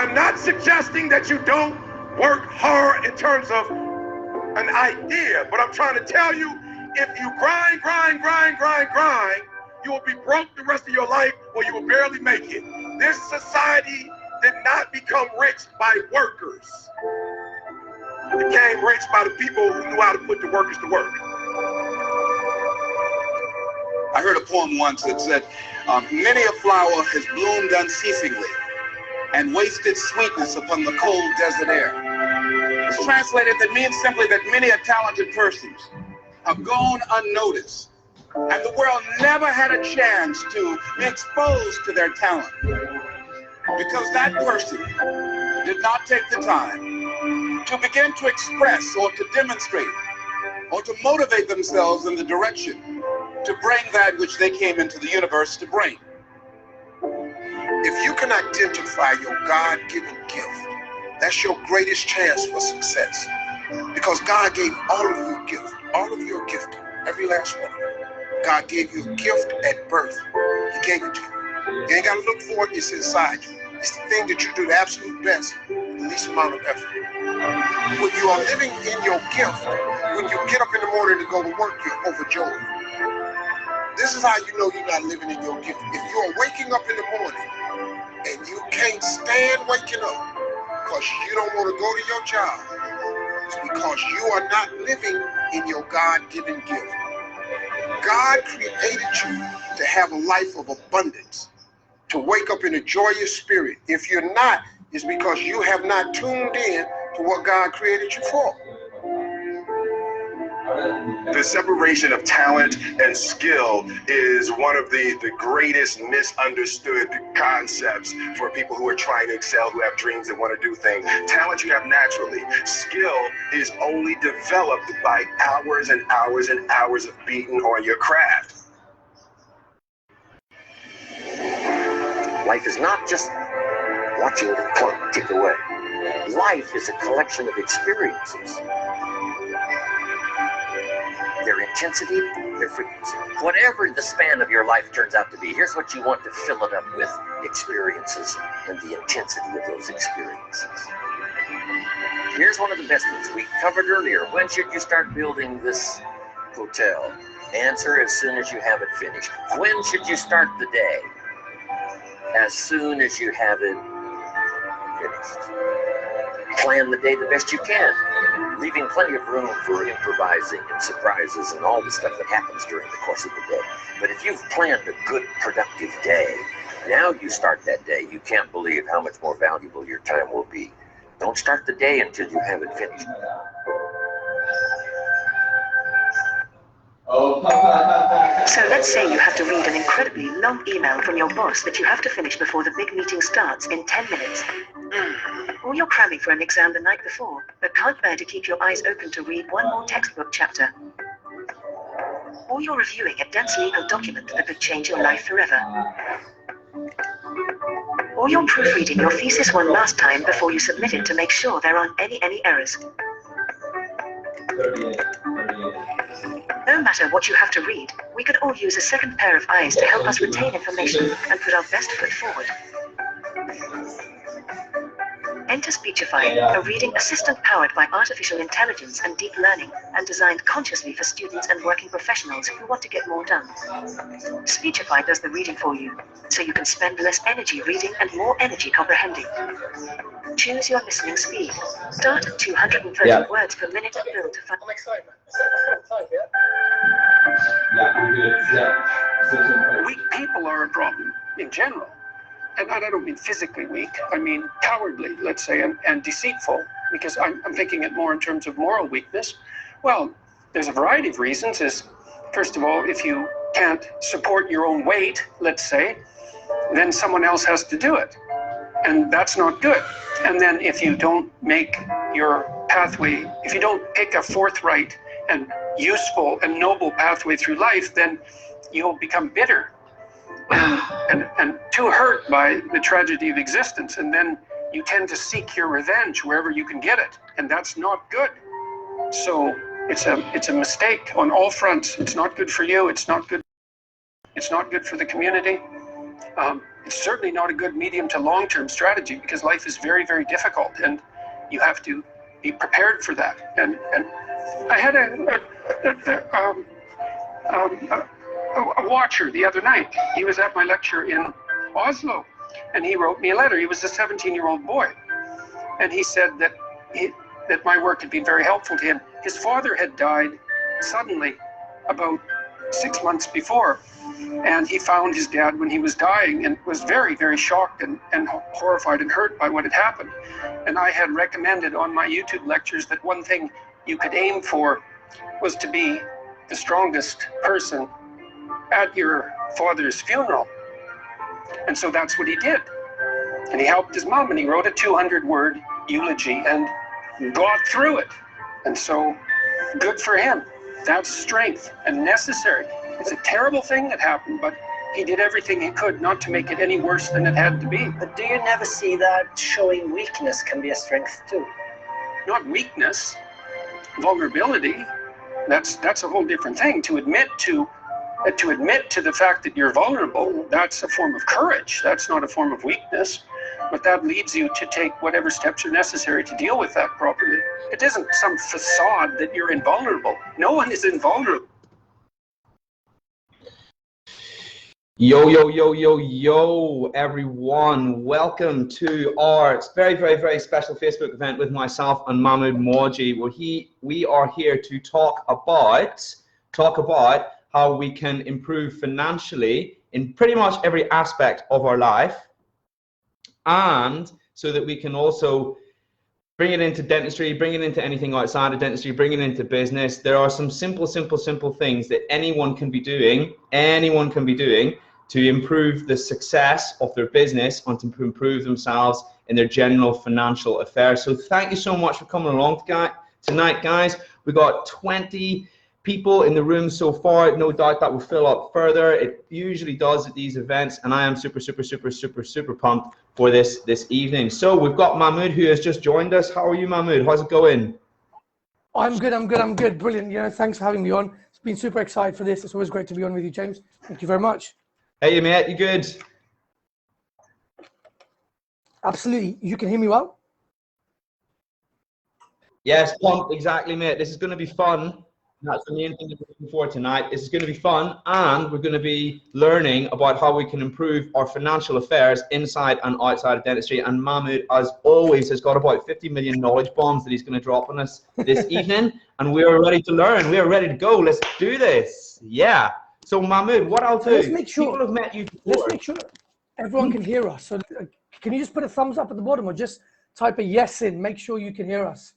I'm not suggesting that you don't work hard in terms of an idea, but I'm trying to tell you, if you grind, you will be broke the rest of your life, or you will barely make it. This society did not become rich by workers. It became rich by the people who knew how to put the workers to work. I heard a poem once that said, many a flower has bloomed unceasingly and wasted sweetness upon the cold desert air. It's translated, that means simply that many a talented persons have gone unnoticed, and the world never had a chance to be exposed to their talent because that person did not take the time to begin to express or to demonstrate or to motivate themselves in the direction to bring that which they came into the universe to bring. If you can identify your God-given gift, that's your greatest chance for success. Because God gave all of you a gift, all of your gift, every last one of you. God gave you a gift at birth. He gave it to you. You ain't got to look for it, it's inside you. It's the thing that you do the absolute best, the least amount of effort. When you are living in your gift, when you get up in the morning to go to work, you're overjoyed. This is how you know you're not living in your gift. If you are waking up in the morning and you can't stand waking up because you don't want to go to your job, it's because you are not living in your God-given gift. God created you to have a life of abundance, to wake up in a joyous spirit. If you're not, it's because you have not tuned in to what God created you for. The separation of talent and skill is one of the greatest misunderstood concepts for people who are trying to excel, who have dreams and want to do things. Talent you have naturally. Skill is only developed by hours and hours and hours of beating on your craft. Life is not just watching the clock tick away. Life is a collection of experiences. Their intensity, their frequency. Whatever the span of your life turns out to be, here's what you want to fill it up with: experiences and the intensity of those experiences. Here's one of the best ones we covered earlier. When should you start building this hotel? Answer: as soon as you have it finished. When should you start the day? As soon as you have it finished. Plan the day the best you can, leaving plenty of room for improvising and surprises and all the stuff that happens during the course of the day. But if you've planned a good, productive day, now you start that day, you can't believe how much more valuable your time will be. Don't start the day until you have it finished. So let's say you have to read an incredibly long email from your boss that you have to finish before the big meeting starts in 10 minutes. Or you're cramming for an exam the night before, but can't bear to keep your eyes open to read one more textbook chapter. Or you're reviewing a dense legal document that could change your life forever. Or you're proofreading your thesis one last time before you submit it to make sure there aren't any errors. No matter what you have to read, we could all use a second pair of eyes to help us retain information and put our best foot forward. Enter Speechify, a reading assistant powered by artificial intelligence and deep learning, and designed consciously for students and working professionals who want to get more done. Speechify does the reading for you, so you can spend less energy reading and more energy comprehending. Choose your listening speed. Start at 230 words per minute and build to 5. I'm excited. Weak people are a problem in general. And I don't mean physically weak, I mean cowardly, let's say, and deceitful, because I'm thinking it more in terms of moral weakness. Well, there's a variety of reasons. First of all, if you can't support your own weight, let's say, then someone else has to do it. And that's not good. And then if you don't make your pathway, if you don't pick a forthright and useful and noble pathway through life, then you'll become bitter and too hurt by the tragedy of existence. And then you tend to seek your revenge wherever you can get it. And that's not good. So it's a mistake on all fronts. It's not good for you. It's not good for the community. it's certainly not a good medium to long-term strategy, because life is very, very difficult, and you have to be prepared for that. And I had a watcher the other night. He was at my lecture in Oslo, and he wrote me a letter. He was a 17-year-old boy, and he said that my work had been very helpful to him. His father had died suddenly about 6 months before, and he found his dad when he was dying and was very, very shocked and horrified and hurt by what had happened. And I had recommended on my YouTube lectures that one thing you could aim for was to be the strongest person at your father's funeral. And so that's what he did. And he helped his mom, and he wrote a 200-word eulogy and got through it. And so good for him. That's strength and necessary. It's a terrible thing that happened, but he did everything he could not to make it any worse than it had to be. But do you never see that showing weakness can be a strength too? Not weakness, vulnerability. That's a whole different thing. To admit to the fact that you're vulnerable, that's a form of courage. That's not a form of weakness. But that leads you to take whatever steps are necessary to deal with that properly. It isn't some facade that you're invulnerable. No one is invulnerable. Yo, everyone. Welcome to our very, very, very special Facebook event with myself and Mahmood Mawjee, where we are here to talk about how we can improve financially in pretty much every aspect of our life, and so that we can also bring it into dentistry, bring it into anything outside of dentistry, bring it into business. There are some simple things that anyone can be doing to improve the success of their business and to improve themselves in their general financial affairs. So thank you so much for coming along tonight, guys. We got 20 people in the room so far. No doubt that will fill up further. It usually does at these events, and I am super pumped for this evening. So we've got Mahmood, who has just joined us. How are you, Mahmood? How's it going? I'm good. Brilliant. You know, thanks for having me on. It's been super excited for this. It's always great to be on with you, James. Thank you very much. Hey, mate. You good? Absolutely. You can hear me well? Yes, pumped. Exactly, mate. This is going to be fun. That's the main thing that we're looking for tonight. This is going to be fun, and we're going to be learning about how we can improve our financial affairs inside and outside of dentistry. And Mahmood, as always, has got about 50 million knowledge bombs that he's going to drop on us this evening, and we are ready to learn. We are ready to go. Let's do this. Yeah. So Mahmood, what I'll do? Let's make sure. People have met you before. Let's make sure everyone can hear us. So can you just put a thumbs up at the bottom, or just type a yes in? Make sure you can hear us.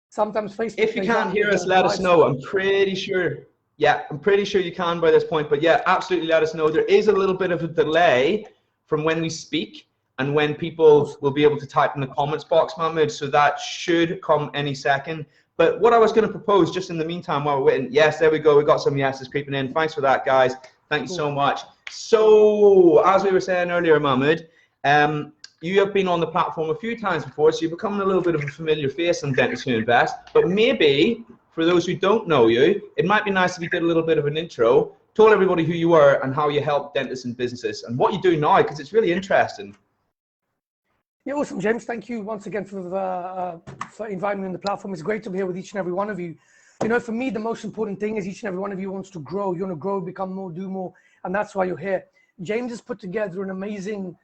Sometimes Facebook. If you can't hear us, let us know. I'm pretty sure you can by this point. But yeah, absolutely, let us know. There is a little bit of a delay from when we speak and when people will be able to type in the comments box, Mahmood. So that should come any second. But what I was going to propose, just in the meantime, while we're waiting, yes, there we go. We got some yeses creeping in. Thanks for that, guys. Thank you so much. So, as we were saying earlier, Mahmood, you have been on the platform a few times before, so you're becoming a little bit of a familiar face on Dentistry Invest. But maybe, for those who don't know you, it might be nice if you did a little bit of an intro, told everybody who you were and how you help dentists and businesses, and what you do now, because it's really interesting. Yeah, awesome, James. Thank you once again for inviting me on the platform. It's great to be here with each and every one of you. You know, for me, the most important thing is each and every one of you wants to grow. You want to grow, become more, do more, and that's why you're here. James has put together an amazing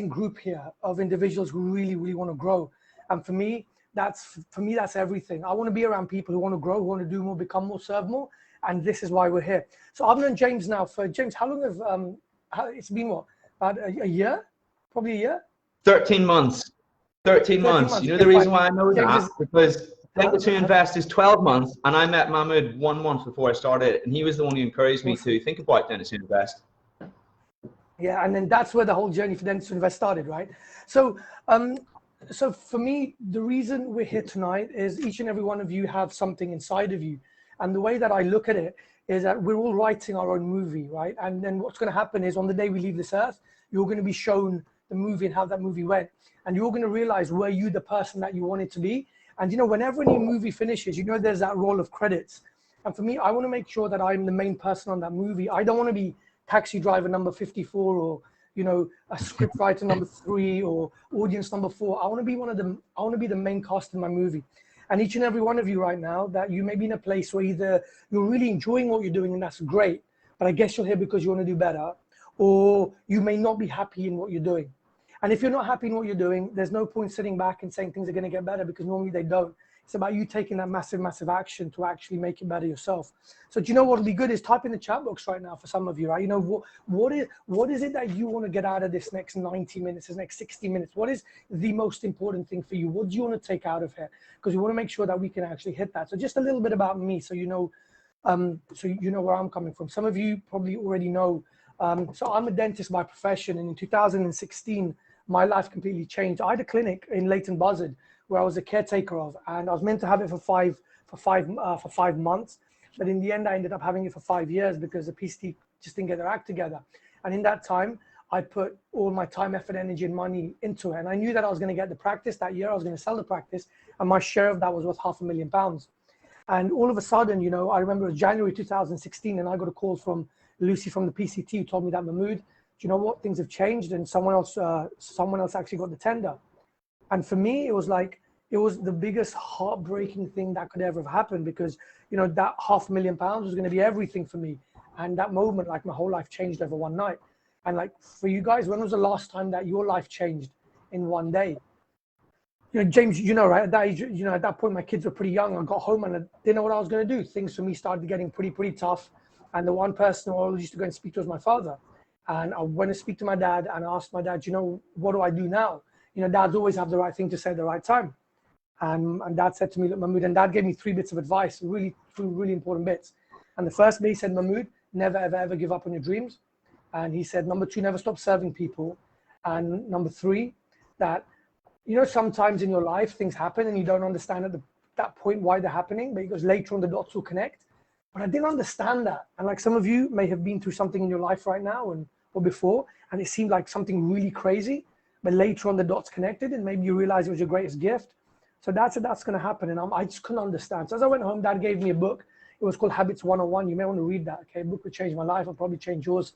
group here of individuals who really want to grow, and for me that's everything. I want to be around people who want to grow, who want to do more, become more, serve more, and this is why we're here. So I've known James now for James. How long have it's been? What, about a year? Probably a year. 13 months. 13 months. You know the reason why I know that? Because Dentistry Invest is 12 months, and I met Mahmood 1 month before I started, and he was the one who encouraged me to think about Dentistry Invest. Yeah, and then that's where the whole journey for Dentistry Invest started, right? So, so for me, the reason we're here tonight is each and every one of you have something inside of you, and the way that I look at it is that we're all writing our own movie, right? And then what's going to happen is on the day we leave this earth, you're going to be shown the movie and how that movie went, and you're going to realize were you the person that you wanted to be. And you know, whenever any movie finishes, you know, there's that roll of credits, and for me, I want to make sure that I'm the main person on that movie. I don't want to be taxi driver number 54 or you know, a script writer number 3 or audience number 4. I want to be one of them. I want to be the main cast in my movie. And each and every one of you right now, that you may be in a place where either you're really enjoying what you're doing and that's great, but I guess you're here because you want to do better, or you may not be happy in what you're doing. And if you're not happy in what you're doing, there's no point sitting back and saying things are going to get better, because normally they don't. It's about you taking that massive action to actually make it better yourself. So do you know what would be good is type in the chat box right now for some of you, right? You know, what is it that you want to get out of this next 90 minutes, this next 60 minutes? What is the most important thing for you? What do you want to take out of here? Because we want to make sure that we can actually hit that. So just a little bit about me, so you know where I'm coming from. Some of you probably already know. So I'm a dentist by profession, and in 2016, my life completely changed. I had a clinic in Leighton Buzzard where I was a caretaker of, and I was meant to have it for five months, but in the end I ended up having it for 5 years because the PCT just didn't get their act together. And in that time, I put all my time, effort, energy, and money into it, and I knew that I was going to get the practice that year. I was going to sell the practice, and my share of that was worth £500,000. And all of a sudden, you know, I remember it was January 2016, and I got a call from Lucy from the PCT who told me that, Mahmood, do you know what, things have changed, and someone else actually got the tender. And for me, it was like, it was the biggest heartbreaking thing that could ever have happened, because, you know, that £500,000 was going to be everything for me. And that moment, like, my whole life changed over one night. And like, for you guys, when was the last time that your life changed in one day? You know, James, you know, right, at that age, you know, at that point, my kids were pretty young. I got home and I didn't know what I was going to do. Things for me started getting pretty tough. And the one person I always used to go and speak to was my father. And I went to speak to my dad and I asked my dad, you know, what do I do now? You know, dads always have the right thing to say at the right time. And dad said to me, look, Mahmood, and dad gave me 3 bits of advice, three really important bits. And the first bit, he said, Mahmood, never, ever give up on your dreams. And he said, number 2, never stop serving people. And number 3, that, you know, sometimes in your life, things happen and you don't understand at that point why they're happening, but because later on the dots will connect. But I didn't understand that. And like, some of you may have been through something in your life right now or before, and it seemed like something really crazy, but later on the dots connected and maybe you realize it was your greatest gift. So that's going to happen. And I just couldn't understand. So as I went home, dad gave me a book. It was called Habits 101. You may want to read that. Okay, a book would change my life. I'll probably change yours.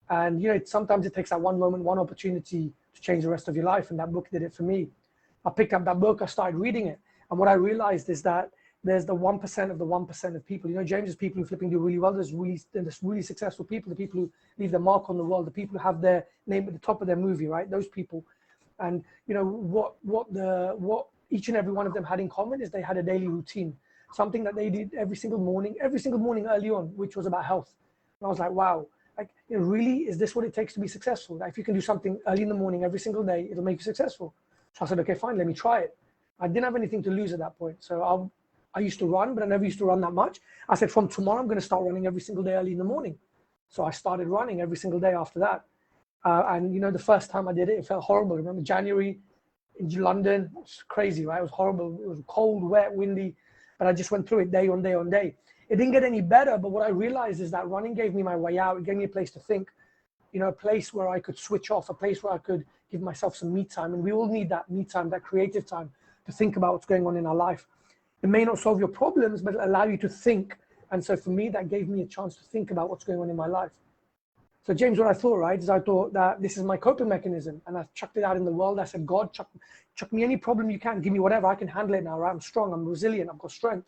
And, you know, sometimes it takes that one moment, one opportunity to change the rest of your life. And that book did it for me. I picked up that book. I started reading it. And what I realized is that there's the 1% of the 1% of people. You know, James, there's people who flipping do really well. There's really successful people, the people who leave their mark on the world, the people who have their name at the top of their movie, right? Those people. And, you know, what each and every one of them had in common is they had a daily routine, something that they did every single morning early on, which was about health. And I was like, wow, like, you know, really, is this what it takes to be successful? Like, if you can do something early in the morning every single day, it'll make you successful. So I said, okay, fine, let me try it. I didn't have anything to lose at that point. So I used to run, but I never used to run that much. I said, from tomorrow, I'm going to start running every single day early in the morning. So I started running every single day after that. And, you know, the first time I did it, it felt horrible. Remember January in London, it was crazy, right? It was horrible. It was cold, wet, windy, but I just went through it day on day on day. It didn't get any better, but what I realized is that running gave me my way out. It gave me a place to think, you know, a place where I could switch off, a place where I could give myself some me time. And we all need that me time, that creative time to think about what's going on in our life. It may not solve your problems, but it'll allow you to think. And so for me, that gave me a chance to think about what's going on in my life. So James, what I thought, right, is I thought that this is my coping mechanism, and I chucked it out in the world. I said, God, chuck me any problem you can, give me whatever, I can handle it now, right? I'm strong, I'm resilient, I've got strength.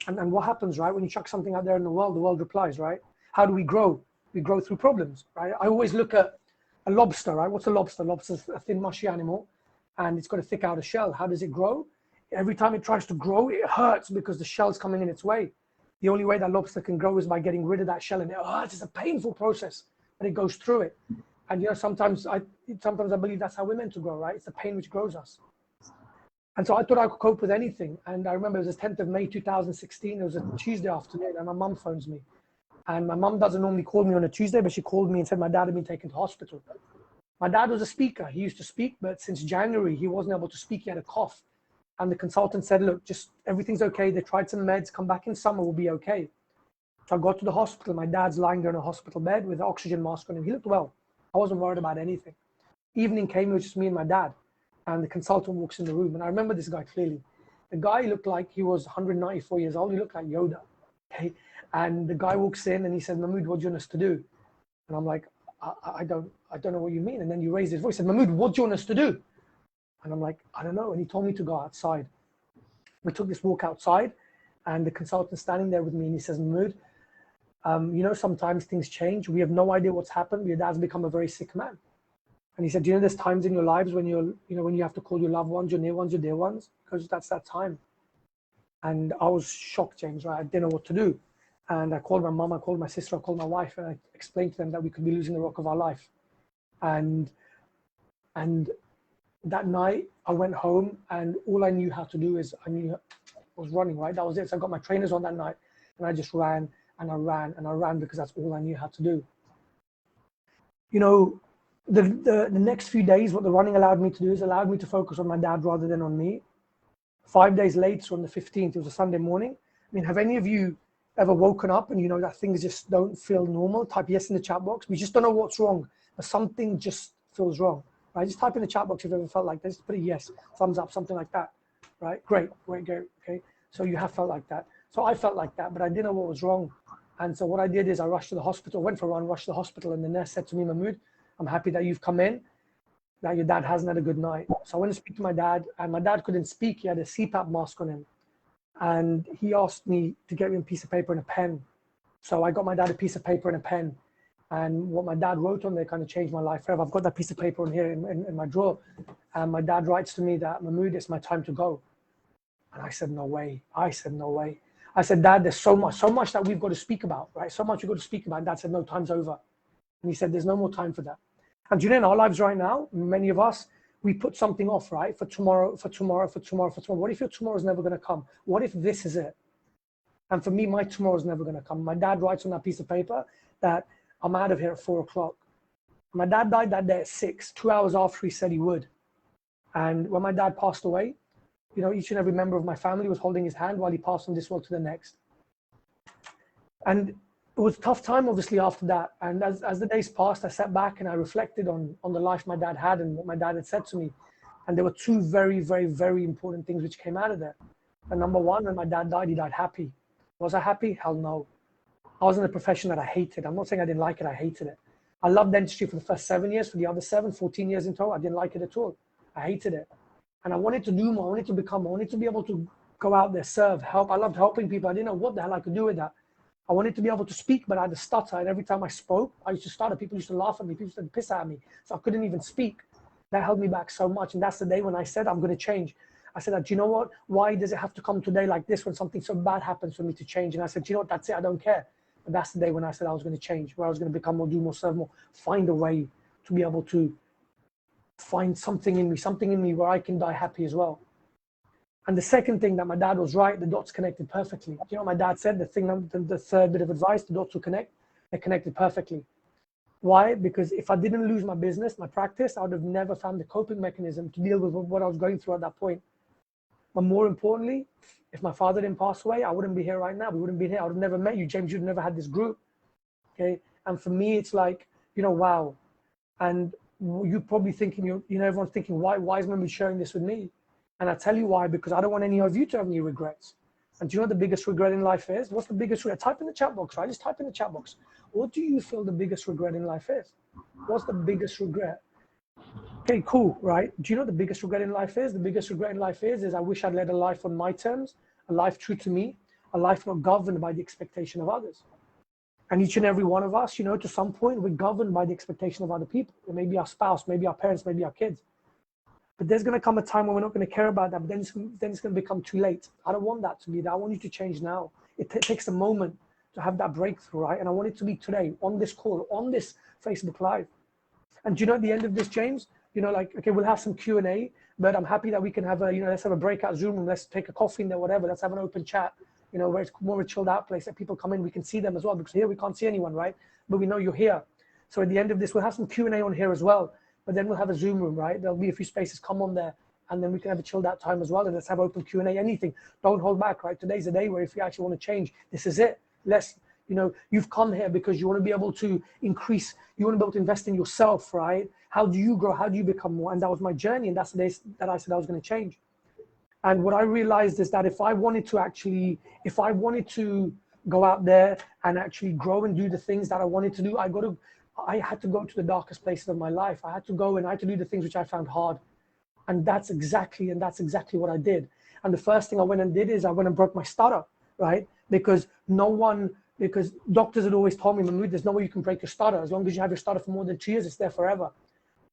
And what happens, right, when you chuck something out there in the world replies, right? How do we grow? We grow through problems, right? I always look at a lobster, right? What's a lobster? Lobster's a thin, mushy animal, and it's got a thick outer shell. How does it grow? Every time it tries to grow, it hurts because the shell's coming in its way. The only way that lobster can grow is by getting rid of that shell, and it hurts. It's a painful process, but it goes through it. And, you know, sometimes I believe that's how we're meant to grow, right? It's the pain which grows us. And so I thought I could cope with anything. And I remember it was the 10th of May, 2016. It was a Tuesday afternoon, and my mum phones me. And my mum doesn't normally call me on a Tuesday, but she called me and said my dad had been taken to hospital. My dad was a speaker. He used to speak, but since January, he wasn't able to speak. He had a cough. And the consultant said, look, just everything's okay. They tried some meds. Come back in summer, we'll be okay. So I got to the hospital. My dad's lying there in a hospital bed with an oxygen mask on him. He looked well. I wasn't worried about anything. Evening came, it was just me and my dad. And the consultant walks in the room. And I remember this guy clearly. The guy looked like he was 194 years old. He looked like Yoda. Okay. And the guy walks in and he said, Mahmood, what do you want us to do? And I'm like, I don't know what you mean. And then you raised his voice and said, Mahmood, what do you want us to do? And I'm like, I don't know. And he told me to go outside. We took this walk outside, and the consultant standing there with me, and he says, Mahmood, you know, sometimes things change. We have no idea what's happened. Your dad's become a very sick man. And he said, do you know there's times in your lives when when you have to call your loved ones, your near ones, your dear ones, because that's that time. And I was shocked, James, right? I didn't know what to do. And I called my mom, I called my sister, I called my wife, and I explained to them that we could be losing the rock of our life. And that night I went home, and all I knew how to do is I was running, right? That was it. So I got my trainers on that night, and I just ran and I ran and I ran because that's all I knew how to do. You know, the next few days, what the running allowed me to do is allowed me to focus on my dad rather than on me. 5 days later, on the 15th, it was a Sunday morning. I mean, have any of you ever woken up and you know that things just don't feel normal? Type yes in the chat box. We just don't know what's wrong, but something just feels wrong, right? Just type in the chat box if you've ever felt like this. Put a yes, thumbs up, something like that, right? Great, okay. So you have felt like that. So I felt like that, but I didn't know what was wrong. And so what I did is I rushed to the hospital, went for a run, rushed to the hospital, and the nurse said to me, Mahmood, I'm happy that you've come in, that your dad hasn't had a good night. So I went to speak to my dad, and my dad couldn't speak. He had a CPAP mask on him. And he asked me to get me a piece of paper and a pen. So I got my dad a piece of paper and a pen. And what my dad wrote on there kind of changed my life forever. I've got that piece of paper in here in my drawer. And my dad writes to me that, Mahmood, it's my time to go. And I said, no way. I said, no way. I said, Dad, there's so much that we've got to speak about, right? So much we've got to speak about. Dad said, no, time's over. And he said, there's no more time for that. And you know, in our lives right now, many of us, we put something off, right? For tomorrow. What if your tomorrow is never going to come? What if this is it? And for me, my tomorrow is never going to come. My dad writes on that piece of paper that I'm out of here at 4 o'clock. My dad died that day at 6, 2 hours after he said he would. And when my dad passed away, you know, each and every member of my family was holding his hand while he passed from this world to the next. And it was a tough time, obviously, after that. And as the days passed, I sat back and I reflected on the life my dad had and what my dad had said to me. And there were two very, very, very important things which came out of there. And number one, when my dad died, he died happy. Was I happy? Hell no. I was in a profession that I hated. I'm not saying I didn't like it, I hated it. I loved dentistry for the first 7 years. For the other 14 years in total, I didn't like it at all. I hated it. And I wanted to do more. I wanted to become more. I wanted to be able to go out there, serve, help. I loved helping people. I didn't know what the hell I could do with that. I wanted to be able to speak, but I had a stutter. And every time I spoke, I used to stutter. People used to laugh at me. People used to piss at me. So I couldn't even speak. That held me back so much. And that's the day when I said, I'm going to change. I said, do you know what? Why does it have to come today like this when something so bad happens for me to change? And I said, do you know what? That's it. I don't care. And that's the day when I said I was going to change, where I was going to become more, do more, serve more, find a way to be able to find something in me where I can die happy as well. And the second thing, that my dad was right, the dots connected perfectly. You know what my dad said? The third bit of advice, the dots will connect. They're connected perfectly. Why? Because if I didn't lose my business, my practice, I would have never found the coping mechanism to deal with what I was going through at that point. But more importantly, if my father didn't pass away, I wouldn't be here right now. We wouldn't be here. I would have never met you, James. You'd never had this group. Okay. And for me, it's like, you know, wow. And you're probably thinking, you know, everyone's thinking, why is Mahmood sharing this with me? And I tell you why, because I don't want any of you to have any regrets. And do you know what the biggest regret in life is? What's the biggest regret? Type in the chat box, right? Just type in the chat box. What do you feel the biggest regret in life is? What's the biggest regret? Okay, cool, right? Do you know what the biggest regret in life is? The biggest regret in life is I wish I'd led a life on my terms, a life true to me, a life not governed by the expectation of others. And each and every one of us, you know, to some point, we're governed by the expectation of other people. It may be our spouse, maybe our parents, maybe our kids. But there's going to come a time when we're not going to care about that, but then it's going to become too late. I don't want that to be that. I want you to change now. It takes a moment to have that breakthrough, right? And I want it to be today, on this call, on this Facebook Live. And do you know, at the end of this, James, you know, like, okay, we'll have some Q&A, but I'm happy that we can have a, you know, let's have a breakout Zoom room. Let's take a coffee in there, whatever. Let's have an open chat, you know, where it's more of a chilled out place that people come in. We can see them as well, because here we can't see anyone, right? But we know you're here. So at the end of this, we'll have some Q&A on here as well. But then we'll have a Zoom room, right? There'll be a few spaces, come on there, and then we can have a chilled out time as well. And let's have open Q&A, anything. Don't hold back, right? Today's a day where if you actually want to change, this is it. You know, you've come here because you want to be able to increase, you want to be able to invest in yourself, right? How do you grow? How do you become more? And that was my journey. And that's the day that I said I was going to change. And what I realized is that if I wanted to go out there and actually grow and do the things that I wanted to do, I I had to go to the darkest places of my life. I had to go and I had to do the things which I found hard. And that's exactly what I did. And the first thing I went and did is I went and broke my stutter, right? Because doctors had always told me, Mahmood, there's no way you can break your stutter. As long as you have your stutter for more than 2 years, it's there forever.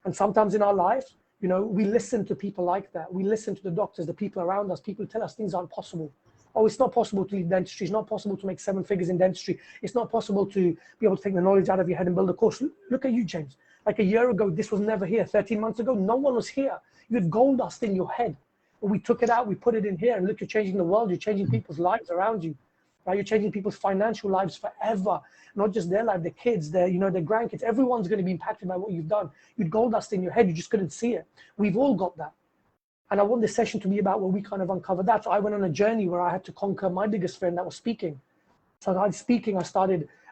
And sometimes in our life, you know, we listen to people like that. We listen to the doctors, the people around us. People tell us things aren't possible. Oh, it's not possible to leave dentistry. It's not possible to make 7 figures in dentistry. It's not possible to be able to take the knowledge out of your head and build a course. Look at you, James. Like a year ago, this was never here. 13 months ago, no one was here. You had gold dust in your head. But we took it out, we put it in here, and look, you're changing the world. You're changing people's lives around you. Right? You're changing people's financial lives forever. Not just their life, their kids, their grandkids. Everyone's going to be impacted by what you've done. You had gold dust in your head. You just couldn't see it. We've all got that. And I want this session to be about where we kind of uncover that. So I went on a journey where I had to conquer my biggest fear, and that was speaking. So I was speaking,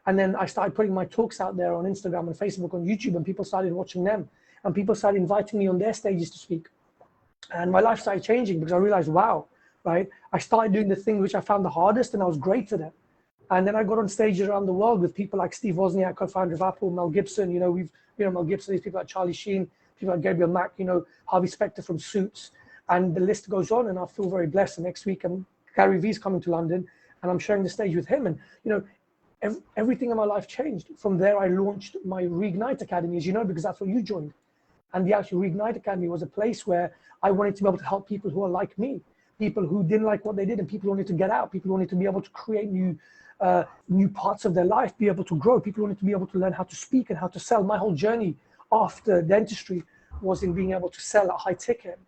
and then I started putting my talks out there on Instagram and Facebook, on YouTube, and people started watching them. And people started inviting me on their stages to speak. And my life started changing because I realized, wow, right? I started doing the thing which I found the hardest, and I was great at it. And then I got on stages around the world with people like Steve Wozniak, co-founder of Apple, Mel Gibson, Mel Gibson, these people like Charlie Sheen, people like Gabriel Mack, Harvey Specter from Suits, and the list goes on. And I feel very blessed. And next week, Gary Vee's coming to London, and I'm sharing the stage with him. And, everything in my life changed. From there, I launched my Reignite Academy, as you know, because that's what you joined. And the actual Reignite Academy was a place where I wanted to be able to help people who are like me, people who didn't like what they did, and people who wanted to get out, people who wanted to be able to create new parts of their life, be able to grow, people who wanted to be able to learn how to speak and how to sell. My whole journey after dentistry was in being able to sell at high ticket,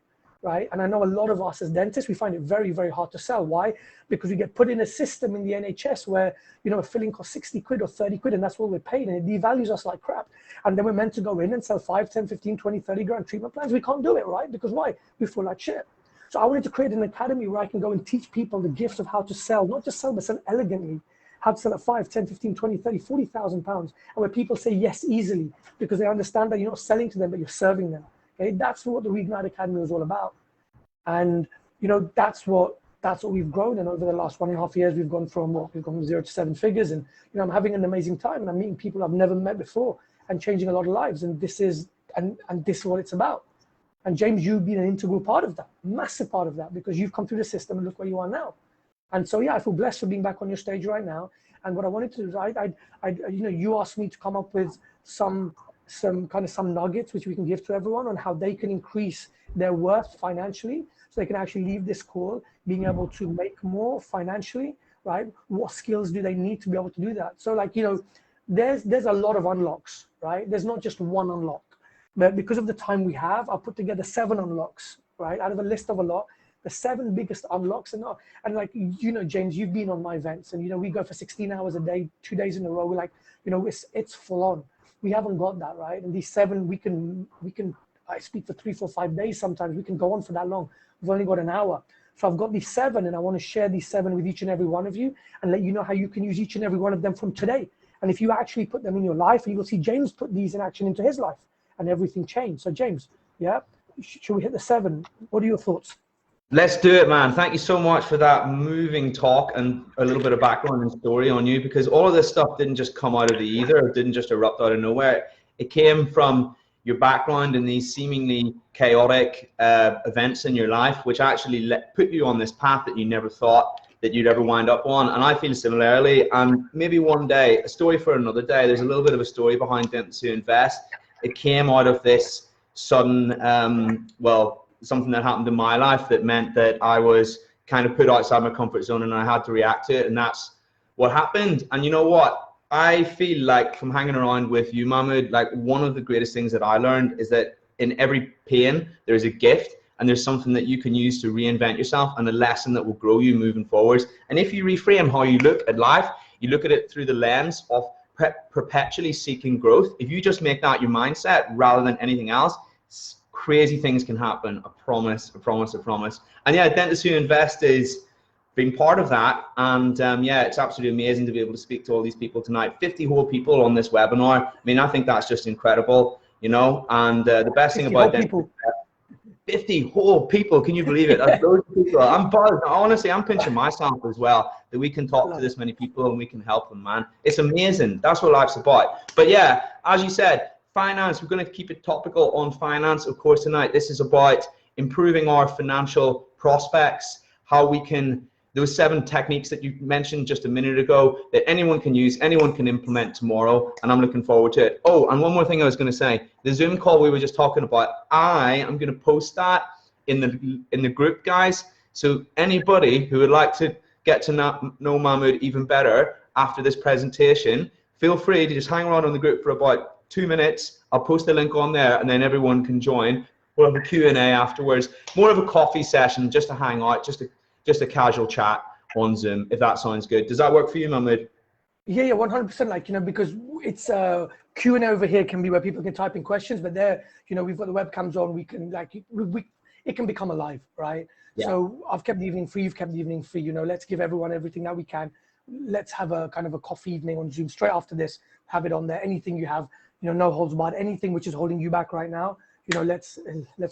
right? And I know a lot of us as dentists, we find it very, very hard to sell. Why? Because we get put in a system in the NHS where, a filling costs 60 quid or 30 quid, and that's what we're paid, and it devalues us like crap. And then we're meant to go in and sell 5, 10, 15, 20, 30 grand treatment plans. We can't do it, right? Because why? We feel like shit. So I wanted to create an academy where I can go and teach people the gifts of how to sell, not just sell, but sell elegantly. How to sell at 5, 10, 15, 20, 30, 40,000 pounds. And where people say yes easily because they understand that you're not selling to them, but you're serving them. Okay, that's what the Reignite Academy was all about. And that's what we've grown. And over the last 1.5 years, we've gone from 0 to 7 figures. And I'm having an amazing time, and I'm meeting people I've never met before and changing a lot of lives. And this is what it's about. And James, you've been an integral part of that, massive part of that, because you've come through the system and look where you are now. And so, yeah, I feel blessed for being back on your stage right now. And what I wanted to do, you asked me to come up with some nuggets which we can give to everyone on how they can increase their worth financially, so they can actually leave this call being able to make more financially, right? What skills do they need to be able to do that? So there's a lot of unlocks, right? There's not just one unlock, but because of the time we have, I'll put together 7 unlocks, right? Out of a list of a lot, the 7 biggest unlocks. And James, you've been on my events, and we go for 16 hours a day, 2 days in a row. We're like, it's full on. We haven't got that, right? And these 7, we can I speak for 3, 4, 5 days sometimes. We can go on for that long. We've only got an hour. So I've got these 7, and I want to share these 7 with each and every one of you and let you know how you can use each and every one of them from today. And if you actually put them in your life, you will see James put these in action into his life, and everything changed. So James, yeah, should we hit the 7? What are your thoughts? Let's do it, man. Thank you so much for that moving talk and a little bit of background and story on you, because all of this stuff didn't just come out of the ether. It didn't just erupt out of nowhere. It came from your background in these seemingly chaotic events in your life, which actually put you on this path that you never thought that you'd ever wind up on. And I feel similarly. And maybe one day, a story for another day, there's a little bit of a story behind Dentistry Invest. It came out of this sudden, something that happened in my life that meant that I was kind of put outside my comfort zone, and I had to react to it, and that's what happened. And you know what? I feel like from hanging around with you, Mahmood, like one of the greatest things that I learned is that in every pain, there's a gift, and there's something that you can use to reinvent yourself, and a lesson that will grow you moving forwards. And if you reframe how you look at life, you look at it through the lens of perpetually seeking growth. If you just make that your mindset rather than anything else, crazy things can happen. I promise, I promise, I promise. And yeah, Dentistry Invest is being part of that. And yeah, it's absolutely amazing to be able to speak to all these people tonight. 50 whole people on this webinar. I mean, I think that's just incredible, And the best thing about Dentistry Invest, 50 whole people. Can you believe it? That's loads of people. I'm buzzed. Honestly, I'm pinching myself as well that we can talk to this many people and we can help them, man. It's amazing. That's what life's about. But yeah, as you said, finance, we're going to keep it topical on finance, of course, tonight. This is about improving our financial prospects, how we can, those 7 techniques that you mentioned just a minute ago that anyone can use, anyone can implement tomorrow, and I'm looking forward to it. Oh, and one more thing I was going to say, the Zoom call we were just talking about, I am going to post that in the group, guys. So anybody who would like to get to know Mahmood even better after this presentation, feel free to just hang around on the group for about 2 minutes. I'll post the link on there, and then everyone can join. We'll have a Q&A afterwards, more of a coffee session, just to hang out, just a casual chat on Zoom, if that sounds good. Does that work for you, Mahmood? Yeah, 100%. Like, you know, because it's Q&A over here can be where people can type in questions, but there, you know, we've got the webcams on. We can it can become alive, right? Yeah. So I've kept the evening free. You've kept the evening free. You know, let's give everyone everything that we can. Let's have a kind of a coffee evening on Zoom straight after this. Have it on there. Anything you have, you know, no holds barred. Anything which is holding you back right now, you know, let's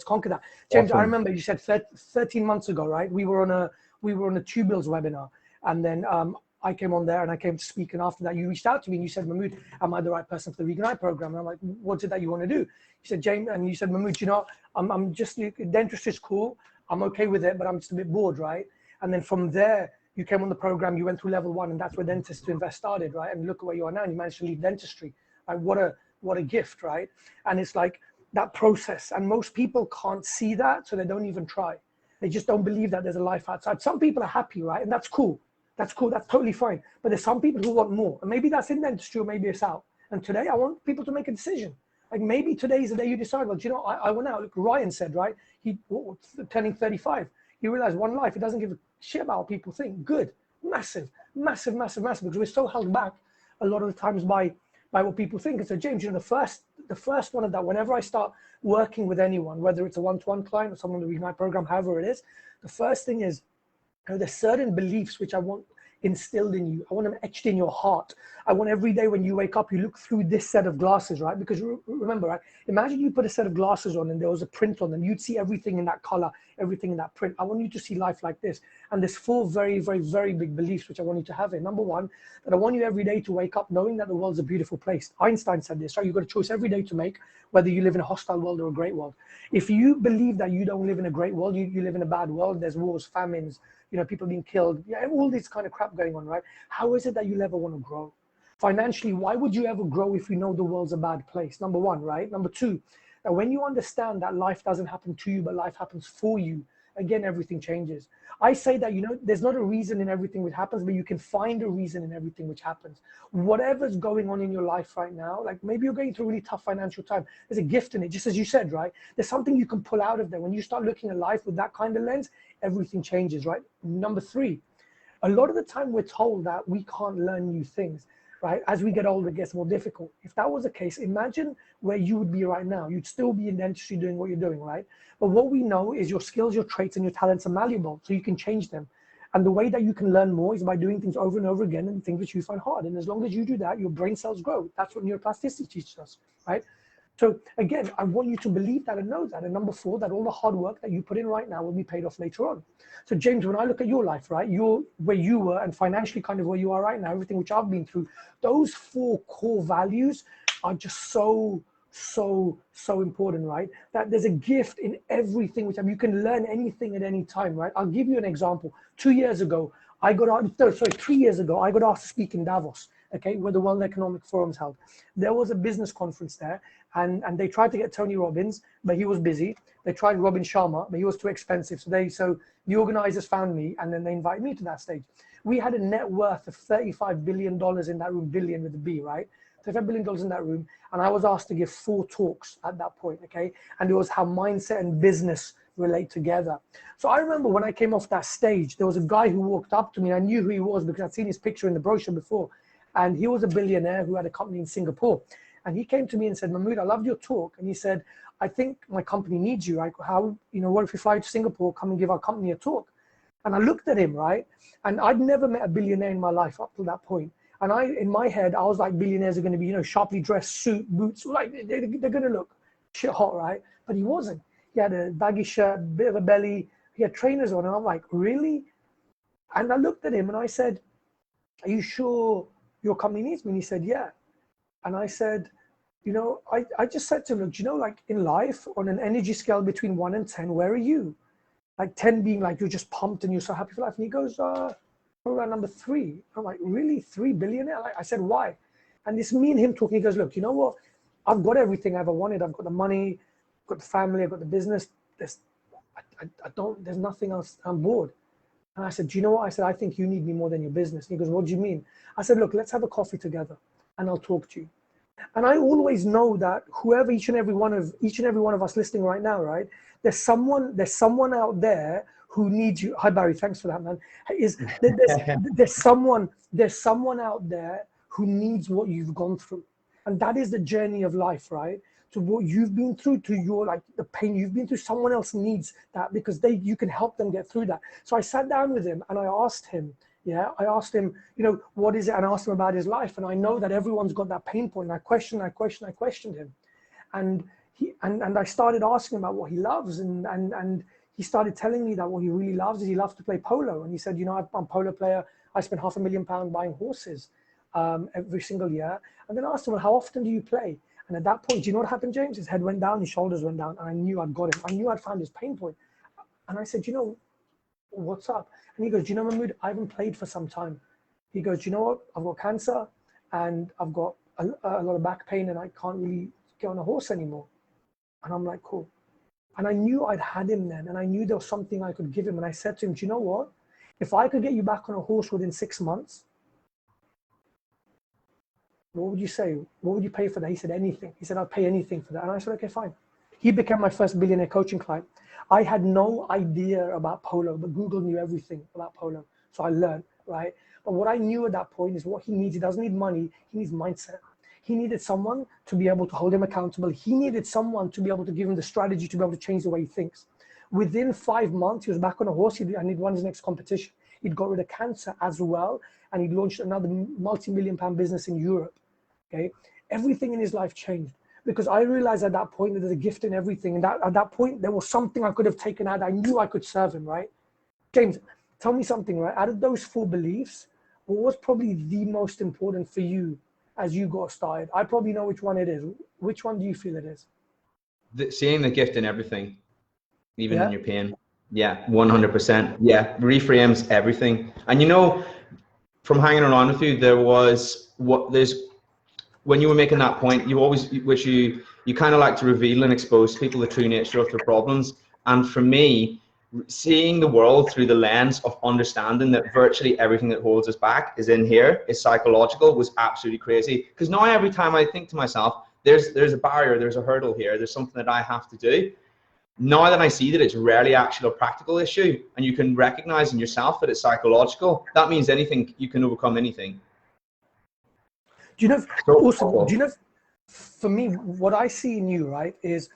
conquer that. James, awesome. I remember you said 13 months ago, right? We were on a Tubil's webinar, and then I came on there and I came to speak, and after that you reached out to me and you said, Mahmood, am I the right person for the Reignite program? And I'm like, what's it that you want to do? You said, James, and you said, Mahmood, you know, I'm just, dentistry is cool, I'm okay with it, but I'm just a bit bored, right? And then from there you came on the program, you went through level 1, and that's where Dentists to Invest started, right? And look at where you are now, and you managed to leave dentistry. Like, what a gift, right? And it's like that process, and most people can't see that, so they don't even try. They just don't believe that there's a life outside. Some people are happy, right? And that's cool. That's cool. That's totally fine. But there's some people who want more. And maybe that's in dentistry, or maybe it's out. And today I want people to make a decision. Like, maybe today is the day you decide, well, you know, I went out. Look, Ryan said, right? He turning 35. He realized one life. He doesn't give a shit about what people think. Good. Massive, massive, massive, massive. Because we're so held back a lot of the times by what people think. And so, James, you know, the first one of that, whenever I start working with anyone, whether it's a one-to-one client or someone in the Reignite program, however it is, the first thing is, you know, there's certain beliefs which I want instilled in you. I want them etched in your heart. I want every day when you wake up, you look through this set of glasses, right? Because remember, right? Imagine you put a set of glasses on and there was a print on them. You'd see everything in that color, everything in that print. I want you to see life like this. And there's 4 very, very, very big beliefs which I want you to have in. Number 1, that I want you every day to wake up knowing that the world's a beautiful place. Einstein said this, right? You've got a choice every day to make, whether you live in a hostile world or a great world. If you believe that you don't live in a great world, you live in a bad world, there's wars, famines, you know, people being killed, yeah, all this kind of crap going on, right? How is it that you'll ever want to grow? Financially, why would you ever grow if you know the world's a bad place? Number 1, right? Number 2, that when you understand that life doesn't happen to you, but life happens for you, again, everything changes. I say that, you know, there's not a reason in everything which happens, but you can find a reason in everything which happens. Whatever's going on in your life right now, like maybe you're going through a really tough financial time, there's a gift in it, just as you said, right? There's something you can pull out of there. When you start looking at life with that kind of lens, everything changes, right? Number 3, a lot of the time we're told that we can't learn new things, right? As we get older, it gets more difficult. If that was the case, imagine where you would be right now. You'd still be in dentistry doing what you're doing, right? But what we know is your skills, your traits, and your talents are malleable, so you can change them. And the way that you can learn more is by doing things over and over again, and things which you find hard. And as long as you do that, your brain cells grow. That's what neuroplasticity teaches us, right? So again, I want you to believe that and know that. And number 4, that all the hard work that you put in right now will be paid off later on. So James, when I look at your life, right, you're where you were and financially kind of where you are right now, everything which I've been through, those 4 core values are just so important, right? That there's a gift in everything, which you can learn anything at any time, right? I'll give you an example. 3 years ago, I got asked to speak in Davos, okay, where the World Economic Forum is held. There was a business conference there, and they tried to get Tony Robbins, but he was busy. They tried Robin Sharma, but he was too expensive. So the organizers found me, and then they invited me to that stage. We had a net worth of $35 billion in that room, billion with a B, right? $35 billion in that room, and I was asked to give 4 talks at that point, okay? And it was how mindset and business relate together. So I remember when I came off that stage, there was a guy who walked up to me. I knew who he was because I'd seen his picture in the brochure before. And he was a billionaire who had a company in Singapore. And he came to me and said, Mahmood, I loved your talk. And he said, I think my company needs you. Like, how, you know, what if we fly to Singapore, come and give our company a talk? And I looked at him, right? And I'd never met a billionaire in my life up to that point. And in my head, I was like, billionaires are going to be, you know, sharply dressed, suit, boots, like they're going to look shit hot, right? But he wasn't. He had a baggy shirt, bit of a belly. He had trainers on. And I'm like, really? And I looked at him and I said, are you sure your company needs me? And he said, yeah. And I said, you know, I just said to him, look, do you know, like in life, on an energy scale between 1 and 10, where are you? Like 10 being like, you're just pumped and you're so happy for life. And he goes, around number 3. I'm like, really? 3 billionaire? Like, I said, why? And it's me and him talking. He goes, look, you know what? I've got everything I ever wanted. I've got the money, I've got the family, I've got the business. There's nothing else. I'm bored. And I said, do you know what? I said, I think you need me more than your business. And he goes, what do you mean? I said, look, let's have a coffee together and I'll talk to you. And I always know that whoever each and every one of us listening right now, right? There's someone out there who needs you. Hi Barry, thanks for that, man. There's someone out there who needs what you've gone through. And that is the journey of life, right? To what you've been through, to your, like, the pain you've been through, someone else needs that because you can help them get through that. So I sat down with him and I asked him, you know, what is it? And I asked him about his life. And I know that everyone's got that pain point. And I questioned him. And I started asking about what he loves. And he started telling me that what he really loves is he loves to play polo. And he said, you know, I'm a polo player. I spend £500,000 buying horses every single year. And then I asked him, well, how often do you play? And at that point, do you know what happened, James? His head went down, his shoulders went down. And I knew I'd got him. I knew I'd found his pain point. And I said, you know, what's up? And he goes, do you know, Mahmood, I haven't played for some time. He goes, do you know what? I've got cancer and I've got a lot of back pain and I can't really get on a horse anymore. And I'm like, cool. And I knew I'd had him then. And I knew there was something I could give him. And I said to him, do you know what? If I could get you back on a horse within 6 months, what would you say? What would you pay for that? He said, anything. He said, I'll pay anything for that. And I said, okay, fine. He became my first billionaire coaching client. I had no idea about polo, but Google knew everything about polo. So I learned, right? But what I knew at that point is what he needs. He doesn't need money. He needs mindset. He needed someone to be able to hold him accountable. He needed someone to be able to give him the strategy to be able to change the way he thinks. Within 5 months, he was back on a horse and he'd won his next competition. He'd got rid of cancer as well. And he launched another multi-million-pound business in Europe. Okay, everything in his life changed because I realized at that point that there's a gift in everything, and at that point there was something I could have taken out. I knew I could serve him, right? James, tell me something, right? Out of those 4 beliefs, what was probably the most important for you as you got started? I probably know which one it is. Which one do you feel it is? Seeing the gift in everything, even in your pain. Yeah, 100%. Yeah, reframes everything. And you know, from hanging around with you, when you were making that point, you always, which you kind of like to reveal and expose people the true nature of their problems. And for me, seeing the world through the lens of understanding that virtually everything that holds us back is in here, is psychological, was absolutely crazy. Because now every time I think to myself, there's a barrier, there's a hurdle here, there's something that I have to do. Now that I see that it's rarely actually a practical issue, and you can recognize in yourself that it's psychological, that means anything, you can overcome anything. Do you know, also, do you know, for me, what I see in you, right, is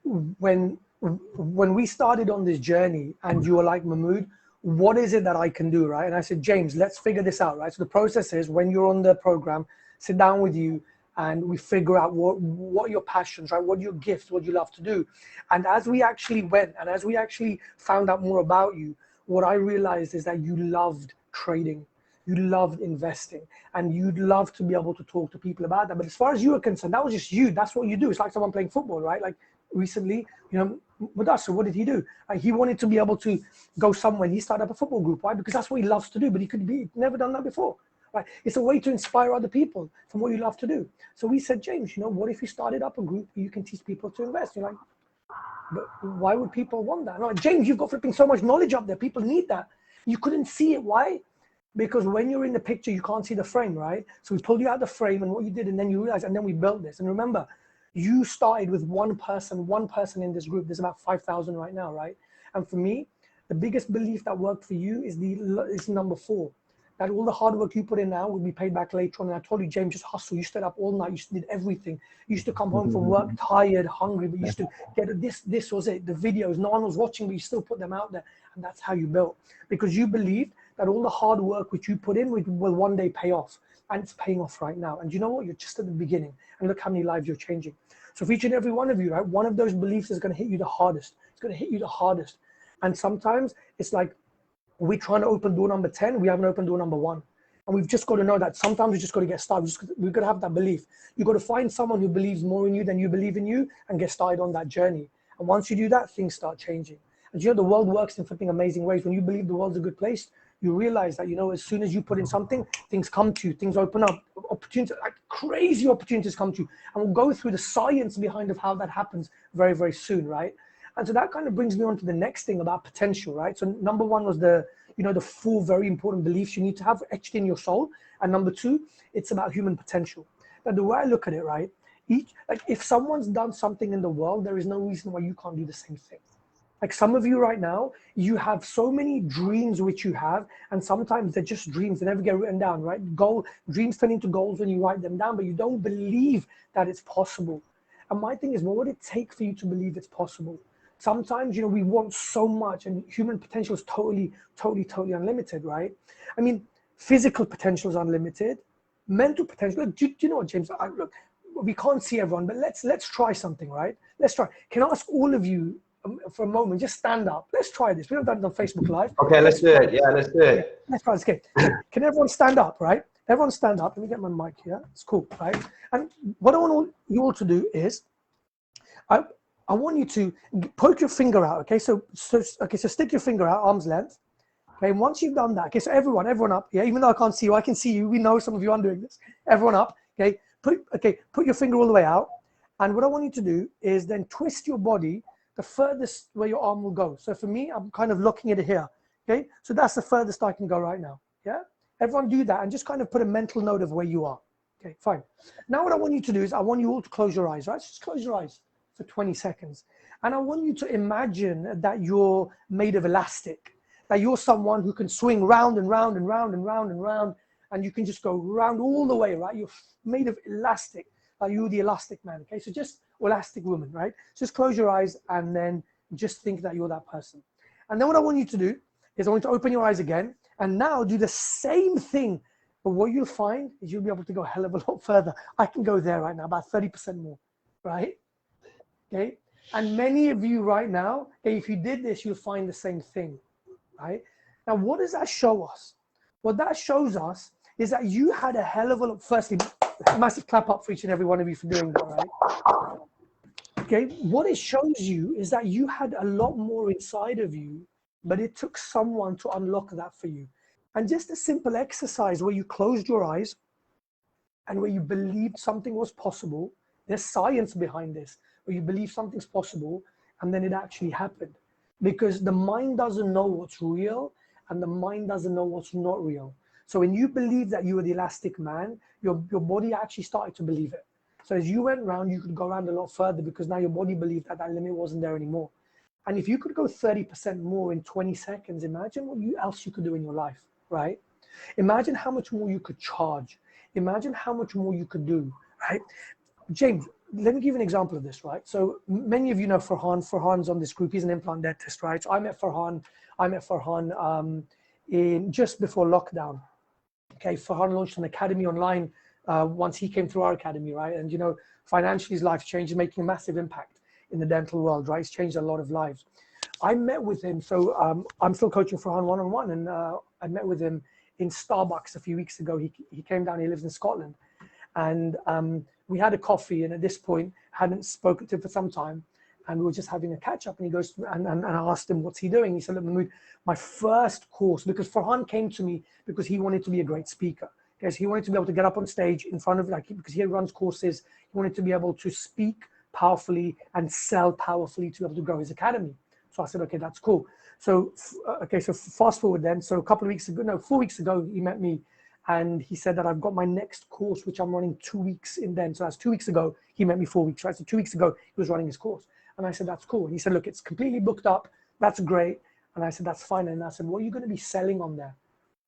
when we started on this journey and you were like, Mahmood, what is it that I can do, right? And I said, James, let's figure this out, right? So the process is when you're on the program, sit down with you and we figure out what your passions, right? What your gifts, what you love to do. And as we actually went and as we actually found out more about you, what I realized is that you loved trading. You loved investing and you'd love to be able to talk to people about that. But as far as you were concerned, that was just you. That's what you do. It's like someone playing football, right? Like recently, you know, with us, so what did he do? He wanted to be able to go somewhere and he started up a football group. Why? Because that's what he loves to do, but he'd never done that before, right? It's a way to inspire other people from what you love to do. So we said, James, you know, what if you started up a group where you can teach people to invest? You're like, but why would people want that? No, James, you've got flipping so much knowledge up there. People need that. You couldn't see it. Why? Because when you're in the picture, you can't see the frame, right? So we pulled you out the frame and what you did, and then you realize, and then we built this. And remember, you started with one person in this group. There's about 5,000 right now, right? And for me, the biggest belief that worked for you is number 4. That all the hard work you put in now will be paid back later on. And I told you, James, just hustle. You stayed up all night. You did everything. You used to come home from work tired, hungry, but you used to get this was it. The videos, no one was watching, but you still put them out there. And that's how you built. Because you believed that all the hard work which you put in will one day pay off. And it's paying off right now. And you know what? You're just at the beginning. And look how many lives you're changing. So for each and every one of you, right, one of those beliefs is going to hit you the hardest. it's going to hit you the hardest. And sometimes it's like we're trying to open door number 10, we haven't opened door number 1. And we've just got to know that sometimes we just got to get started. We've got to have that belief. You've got to find someone who believes more in you than you believe in you and get started on that journey. And once you do that, things start changing. And you know, the world works in flipping amazing ways. When you believe the world's a good place, you realize that, you know, as soon as you put in something, things come to you, things open up, opportunities, like crazy opportunities come to you. And we'll go through the science behind of how that happens very, very soon, right? And so that kind of brings me on to the next thing about potential, right? So number 1 was the 4 very important beliefs you need to have etched in your soul. And number 2, it's about human potential. Now, the way I look at it, right? Like if someone's done something in the world, there is no reason why you can't do the same thing. Like some of you right now, you have so many dreams which you have, and sometimes they're just dreams, they never get written down, right? Dreams turn into goals when you write them down, but you don't believe that it's possible. And my thing is, what would it take for you to believe it's possible? Sometimes, you know, we want so much, and human potential is totally unlimited, right? I mean, physical potential is unlimited, mental potential. Look, do you know what, James? Look, we can't see everyone, but let's try something, right? Let's try. Can I ask all of you for a moment, just stand up. Let's try this. We haven't done it on Facebook Live. Okay, let's do it. Yeah, let's do it. Yeah, let's try this. Okay. Can everyone stand up, right? Everyone stand up. Let me get my mic here. It's cool, right? And what I want you all to do is, I want you to poke your finger out, okay? So stick your finger out, arm's length. Okay, and once you've done that, okay, so everyone up, yeah, even though I can't see you, I can see you. We know some of you are doing this. Everyone up, okay? Put your finger all the way out. And what I want you to do is then twist your body the furthest where your arm will go. So for me, I'm kind of looking at it here, okay? So that's the furthest I can go right now, yeah? Everyone do that and just kind of put a mental note of where you are. Okay, fine. Now what I want you to do is I want you all to close your eyes, right? So just close your eyes for 20 seconds. And I want you to imagine that you're made of elastic, that you're someone who can swing round and round and round and round and round, and you can just go round all the way, right? You're made of elastic, like you're the elastic man, okay? So just, or elastic woman, right? Just close your eyes and then just think that you're that person. And then what I want you to do is I want you to open your eyes again and now do the same thing. But what you'll find is you'll be able to go a hell of a lot further. I can go there right now, about 30% more, right? Okay. And many of you right now, okay, if you did this, you'll find the same thing, right? Now, what does that show us? What that shows us is that you had a hell of a lot, firstly, massive clap up for each and every one of you for doing that, right? Okay, what it shows you is that you had a lot more inside of you, but it took someone to unlock that for you. And just a simple exercise where you closed your eyes and where you believed something was possible. There's science behind this, where you believe something's possible and then it actually happened. Because the mind doesn't know what's real and the mind doesn't know what's not real. So when you believe that you were the elastic man, your body actually started to believe it. So as you went around, you could go around a lot further because now your body believed that that limit wasn't there anymore. And if you could go 30% more in 20 seconds, imagine what else you could do in your life, right? Imagine how much more you could charge. Imagine how much more you could do, right? James, let me give you an example of this, right? So many of you know Farhan. Farhan's on this group. He's an implant dentist, right? So I met Farhan in just before lockdown. Okay, Farhan launched an academy online once he came through our academy, right? And you know, financially his life changed, making a massive impact in the dental world, right? He's changed a lot of lives. I met with him, so I'm still coaching Farhan one-on-one, and I met with him in Starbucks a few weeks ago. He came down, he lives in Scotland, and we had a coffee, and at this point hadn't spoken to him for some time, and we were just having a catch up, and he goes and I asked him what's he doing. He said, look, Mahmood, my first course, because Farhan came to me because he wanted to be a great speaker, because he wanted to be able to get up on stage in front of, like, because he runs courses, he wanted to be able to speak powerfully and sell powerfully to be able to grow his academy. So I said, okay, that's cool. So so fast forward then. So a couple of weeks ago, no, 4 weeks ago, he met me. And he said that I've got my next course, which I'm running 2 weeks in then. So that's 2 weeks ago. He met me 4 weeks, right? So 2 weeks ago, he was running his course. And I said, that's cool. And he said, look, it's completely booked up. That's great. And I said, that's fine. And I said, what are you going to be selling on there?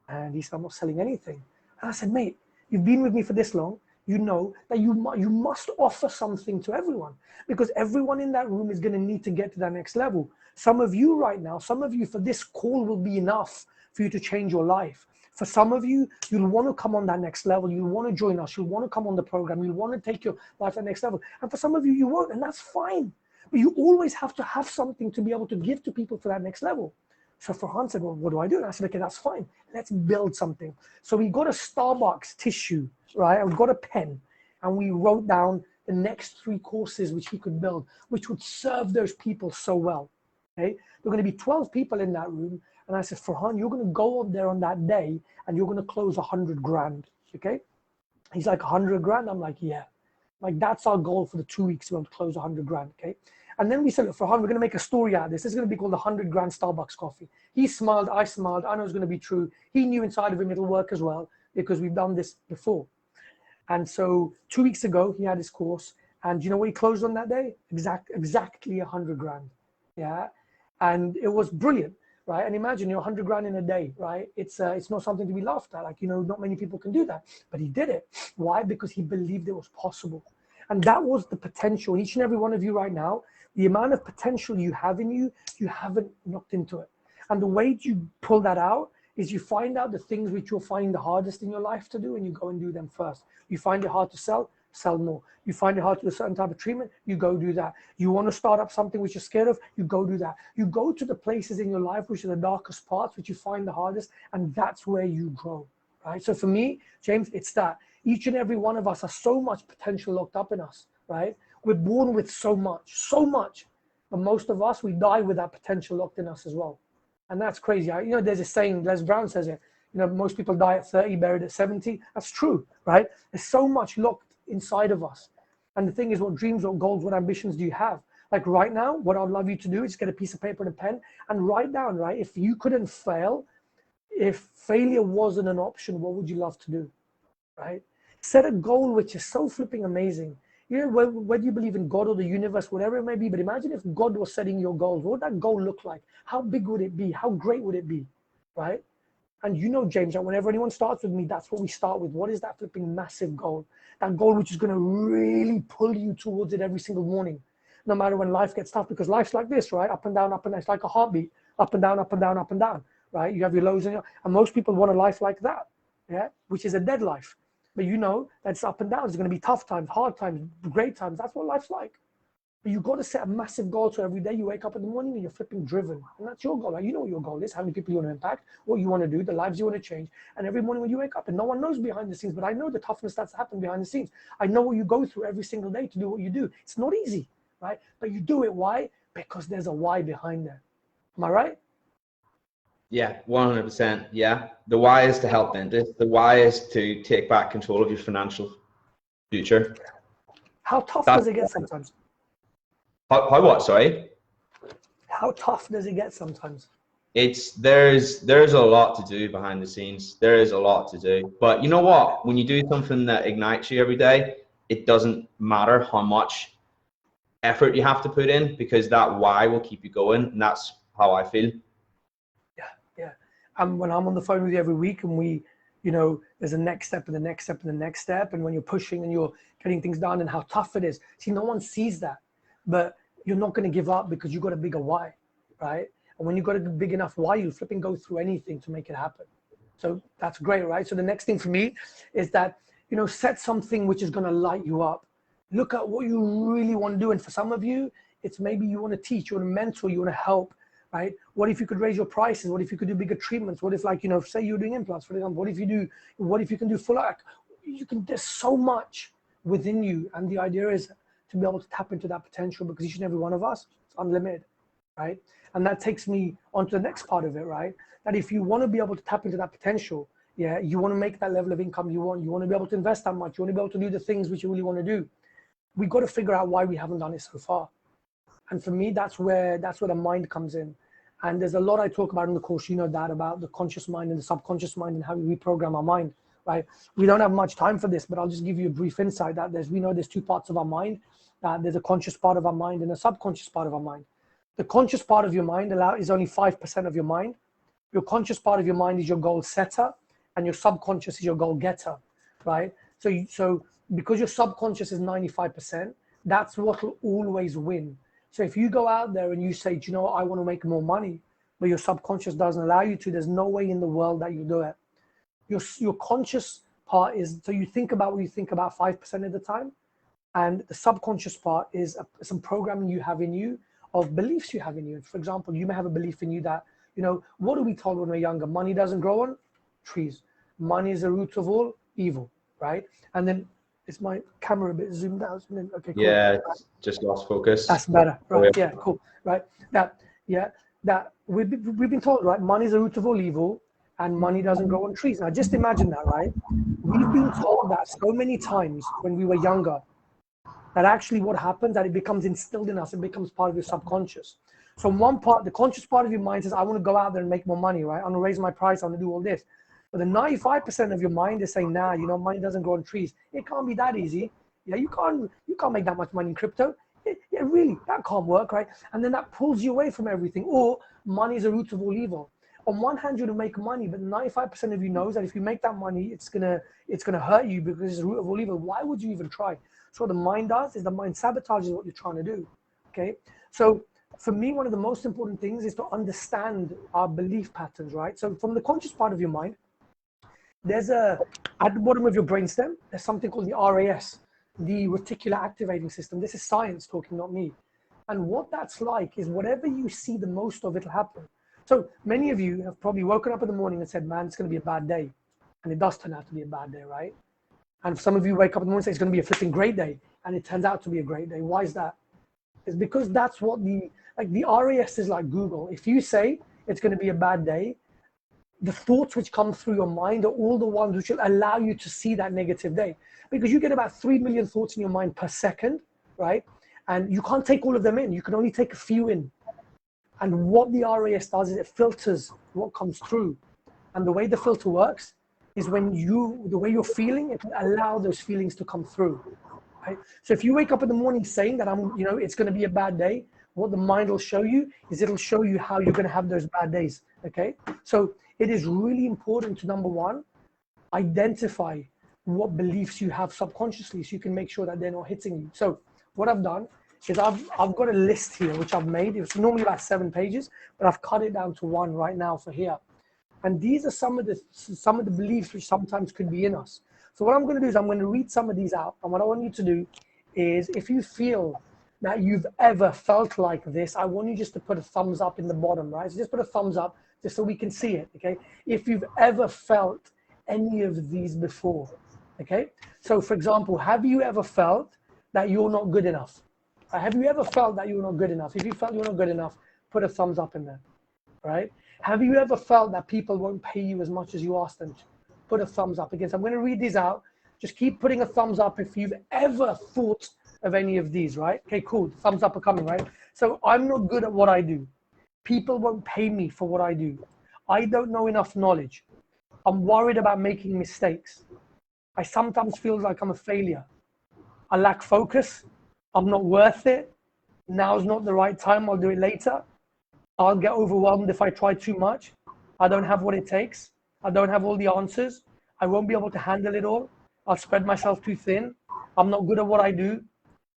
And he said, I'm not selling anything. And I said, mate, you've been with me for this long. You know that you must offer something to everyone, because everyone in that room is going to need to get to that next level. Some of you right now, some of you for this call will be enough for you to change your life. For some of you, you'll want to come on that next level. You'll want to join us. You'll want to come on the program. You'll want to take your life to the next level. And for some of you, you won't, and that's fine. But you always have to have something to be able to give to people for that next level. So Farhan said, well, what do I do? And I said, okay, that's fine. Let's build something. So we got a Starbucks tissue, right? And we got a pen, and we wrote down the next 3 courses which we could build, which would serve those people so well. Okay? There are going to be 12 people in that room. And I said, Farhan, you're going to go up there on that day and you're going to close 100 grand. Okay? He's like, 100 grand? I'm like, yeah. Like, that's our goal for the 2 weeks. We want to close 100 grand. Okay? And then we said, look, Farhan, we're going to make a story out of this. This is going to be called the 100 grand Starbucks coffee. He smiled. I smiled. I know it's going to be true. He knew inside of him it'll work as well because we've done this before. And so 2 weeks ago, he had his course. And you know what he closed on that day? Exactly 100 grand. Yeah. And it was brilliant, right? And imagine, 100 grand in a day, right? It's not something to be laughed at. Like, not many people can do that. But he did it. Why? Because he believed it was possible. And that was the potential. Each and every one of you right now, the amount of potential you have in you, you haven't knocked into it. And the way you pull that out is you find out the things which you'll find the hardest in your life to do, and you go and do them first. You find it hard to sell more. You find it hard to do a certain type of treatment, you go do that. You want to start up something which you're scared of, you go do that. You go to the places in your life which are the darkest parts, which you find the hardest, and that's where you grow, right? So for me, James, it's that. Each and every one of us has so much potential locked up in us, right? We're born with so much. But most of us, we die with that potential locked in us as well. And that's crazy. There's a saying, Les Brown says it, most people die at 30, buried at 70. That's true, right? There's so much locked inside of us. And the thing is, what dreams, what goals, what ambitions do you have? Like right now, what I'd love you to do is get a piece of paper and a pen and write down, right? If you couldn't fail, if failure wasn't an option, what would you love to do, right? Set a goal which is so flipping amazing. Whether you believe in God or the universe, whatever it may be, but imagine if God was setting your goals. What would that goal look like? How big would it be? How great would it be, right? And James, that whenever anyone starts with me, that's what we start with. What is that flipping massive goal? That goal which is going to really pull you towards it every single morning, no matter when life gets tough, because life's like this, right? Up and down, up and down. It's like a heartbeat, up and down, up and down, up and down, right? You have your lows and most people want a life like that, yeah, which is a dead life. But that's up and down. There's going to be tough times, hard times, great times. That's what life's like. But you've got to set a massive goal so every day you wake up in the morning and you're flipping driven. And that's your goal. Like, you know what your goal is, how many people you want to impact, what you want to do, the lives you want to change. And every morning when you wake up, and no one knows behind the scenes, but I know the toughness that's happened behind the scenes. I know what you go through every single day to do what you do. It's not easy, right? But you do it. Why? Because there's a why behind that. Am I right? Yeah, 100%. Yeah. The why is to help dentists. The why is to take back control of your financial future. How tough does it get sometimes? How what, sorry? How tough does it get sometimes? There's a lot to do behind the scenes. There is a lot to do. But you know what? When you do something that ignites you every day, it doesn't matter how much effort you have to put in, because that why will keep you going. And that's how I feel. Yeah. And when I'm on the phone with you every week and we, there's a next step and the next step and the next step. And when you're pushing and you're getting things done and how tough it is. See, no one sees that, but you're not going to give up because you got a bigger why, right? And when you got a big enough why, you flipping go through anything to make it happen. So that's great, right? So the next thing for me is that, set something which is going to light you up. Look at what you really want to do. And for some of you, it's maybe you want to teach, you want to mentor, you want to help, right? What if you could raise your prices? What if you could do bigger treatments? What if, say you're doing implants, for example, what if you can do full arc? There's so much within you. And the idea is to be able to tap into that potential, because each and every one of us is unlimited, right? And that takes me on to the next part of it, right? That if you want to be able to tap into that potential, yeah, you want to make that level of income you want to be able to invest that much, you want to be able to do the things which you really want to do. We've got to figure out why we haven't done it so far. And for me, that's where the mind comes in. And there's a lot I talk about in the course, that about the conscious mind and the subconscious mind and how we reprogram our mind, right? We don't have much time for this, but I'll just give you a brief insight that there's two parts of our mind. There's a conscious part of our mind and a subconscious part of our mind. The conscious part of your mind is only 5% of your mind. Your conscious part of your mind is your goal setter, and your subconscious is your goal getter, right? So because your subconscious is 95%, that's what will always win. So if you go out there and you say, do you know what, I want to make more money, but your subconscious doesn't allow you to, there's no way in the world that you do it. Your conscious part is, so you think about what you think about 5% of the time, And the subconscious part is some programming you have in you of beliefs you have in you. For example, you may have a belief in you that, you know, what are we told when we're younger? Money doesn't grow on trees. Money is the root of all evil, right? And then, is my camera a bit zoomed out? Okay, cool. Yeah, just lost focus. That's better, right? Yeah, cool, right? That we've been told, right? Money is the root of all evil, and money doesn't grow on trees. Now, just imagine that, right? We've been told that so many times when we were younger, that actually what happens, that it becomes instilled in us, it becomes part of your subconscious. So one part, the conscious part of your mind says, I want to go out there and make more money, right? I want to raise my price, I want to do all this. But the 95% of your mind is saying, nah, you know, money doesn't grow on trees. It can't be that easy. Yeah, you can't make that much money in crypto. Yeah, really, that can't work, right? And then that pulls you away from everything. Or money is the root of all evil. On one hand, you're to make money, but 95% of you knows that if you make that money, it's gonna hurt you because it's the root of all evil. Why would you even try? So what the mind does is the mind sabotages what you're trying to do. Okay, so for me, one of the most important things is to understand our belief patterns, right? So from the conscious part of your mind, there's at the bottom of your brainstem, there's something called the RAS, the reticular activating system. This is science talking, not me. And what that's like is whatever you see the most of, it'll happen. So many of you have probably woken up in the morning and said, man, it's going to be a bad day. And it does turn out to be a bad day, right? And some of you wake up in the morning and say, it's going to be a flipping great day. And it turns out to be a great day. Why is that? It's because that's what the RAS is like Google. If you say it's going to be a bad day, the thoughts which come through your mind are all the ones which will allow you to see that negative day. Because you get about 3 million thoughts in your mind per second, right? And you can't take all of them in. You can only take a few in. And what the RAS does is it filters what comes through. And the way the filter works is the way you're feeling, it will allow those feelings to come through. Right? So if you wake up in the morning saying that it's going to be a bad day, what the mind will show you is it'll show you how you're going to have those bad days. Okay, so it is really important to, number one, identify what beliefs you have subconsciously so you can make sure that they're not hitting you. So what I've done is I've got a list here which I've made. It's normally about 7 pages, but I've cut it down to 1 right now for here. And these are some of the beliefs which sometimes could be in us. So what I'm going to do is I'm going to read some of these out. And what I want you to do is, if you feel that you've ever felt like this, I want you just to put a thumbs up in the bottom, right? So just put a thumbs up just so we can see it, okay? If you've ever felt any of these before, okay? So for example, have you ever felt that you're not good enough? Have you ever felt that you're not good enough? If you felt you're not good enough, put a thumbs up in there, right? Have you ever felt that people won't pay you as much as you ask them to? Put a thumbs up again. So I'm going to read these out. Just keep putting a thumbs up if you've ever thought of any of these, right? Okay, cool. Thumbs up are coming, right? So I'm not good at what I do. People won't pay me for what I do. I don't know enough knowledge. I'm worried about making mistakes. I sometimes feel like I'm a failure. I lack focus. I'm not worth it. Now's not the right time. I'll do it later. I'll get overwhelmed if I try too much. I don't have what it takes. I don't have all the answers. I won't be able to handle it all. I'll spread myself too thin. I'm not good at what I do.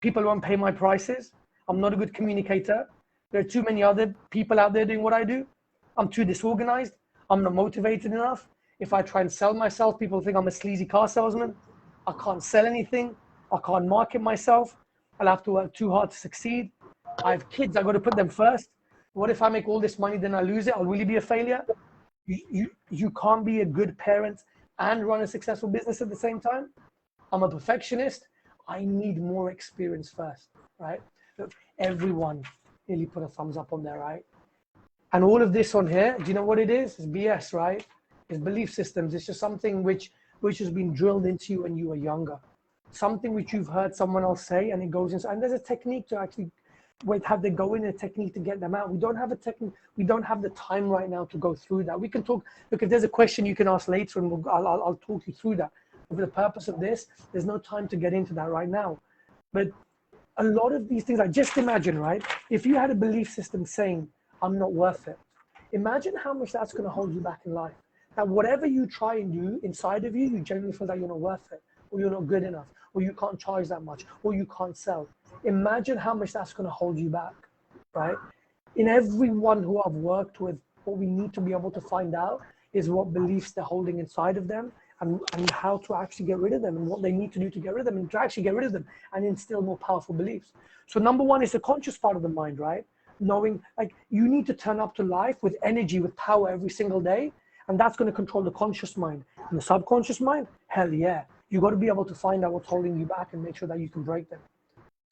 People won't pay my prices. I'm not a good communicator. There are too many other people out there doing what I do. I'm too disorganized. I'm not motivated enough. If I try and sell myself, people think I'm a sleazy car salesman. I can't sell anything. I can't market myself. I'll have to work too hard to succeed. I have kids. I've got to put them first. What if I make all this money, then I lose it? I'll really be a failure. You can't be a good parent and run a successful business at the same time. I'm a perfectionist. I need more experience first, right? Look, everyone really put a thumbs up on there, right? And all of this on here, do you know what it is? It's BS, right? It's belief systems. It's just something which has been drilled into you when you were younger. Something which you've heard someone else say, and it goes inside. And there's a technique to actually have they go in a technique to get them out. We don't have a technique. We don't have the time right now to go through that. We can talk. Look, if there's a question you can ask later, and I'll talk you through that. But for the purpose of this, there's no time to get into that right now. But a lot of these things, like just imagine, right? If you had a belief system saying, I'm not worth it, imagine how much that's going to hold you back in life. That whatever you try and do inside of you, you genuinely feel that you're not worth it, or you're not good enough, or you can't charge that much, or you can't sell. Imagine how much that's going to hold you back, right? In everyone who I've worked with, what we need to be able to find out is what beliefs they're holding inside of them and how to actually get rid of them and what they need to do to get rid of them and to actually get rid of them and instill more powerful beliefs. So number one is the conscious part of the mind, right? Knowing like you need to turn up to life with energy, with power every single day. And that's going to control the conscious mind. And the subconscious mind, hell yeah. You got to be able to find out what's holding you back and make sure that you can break them.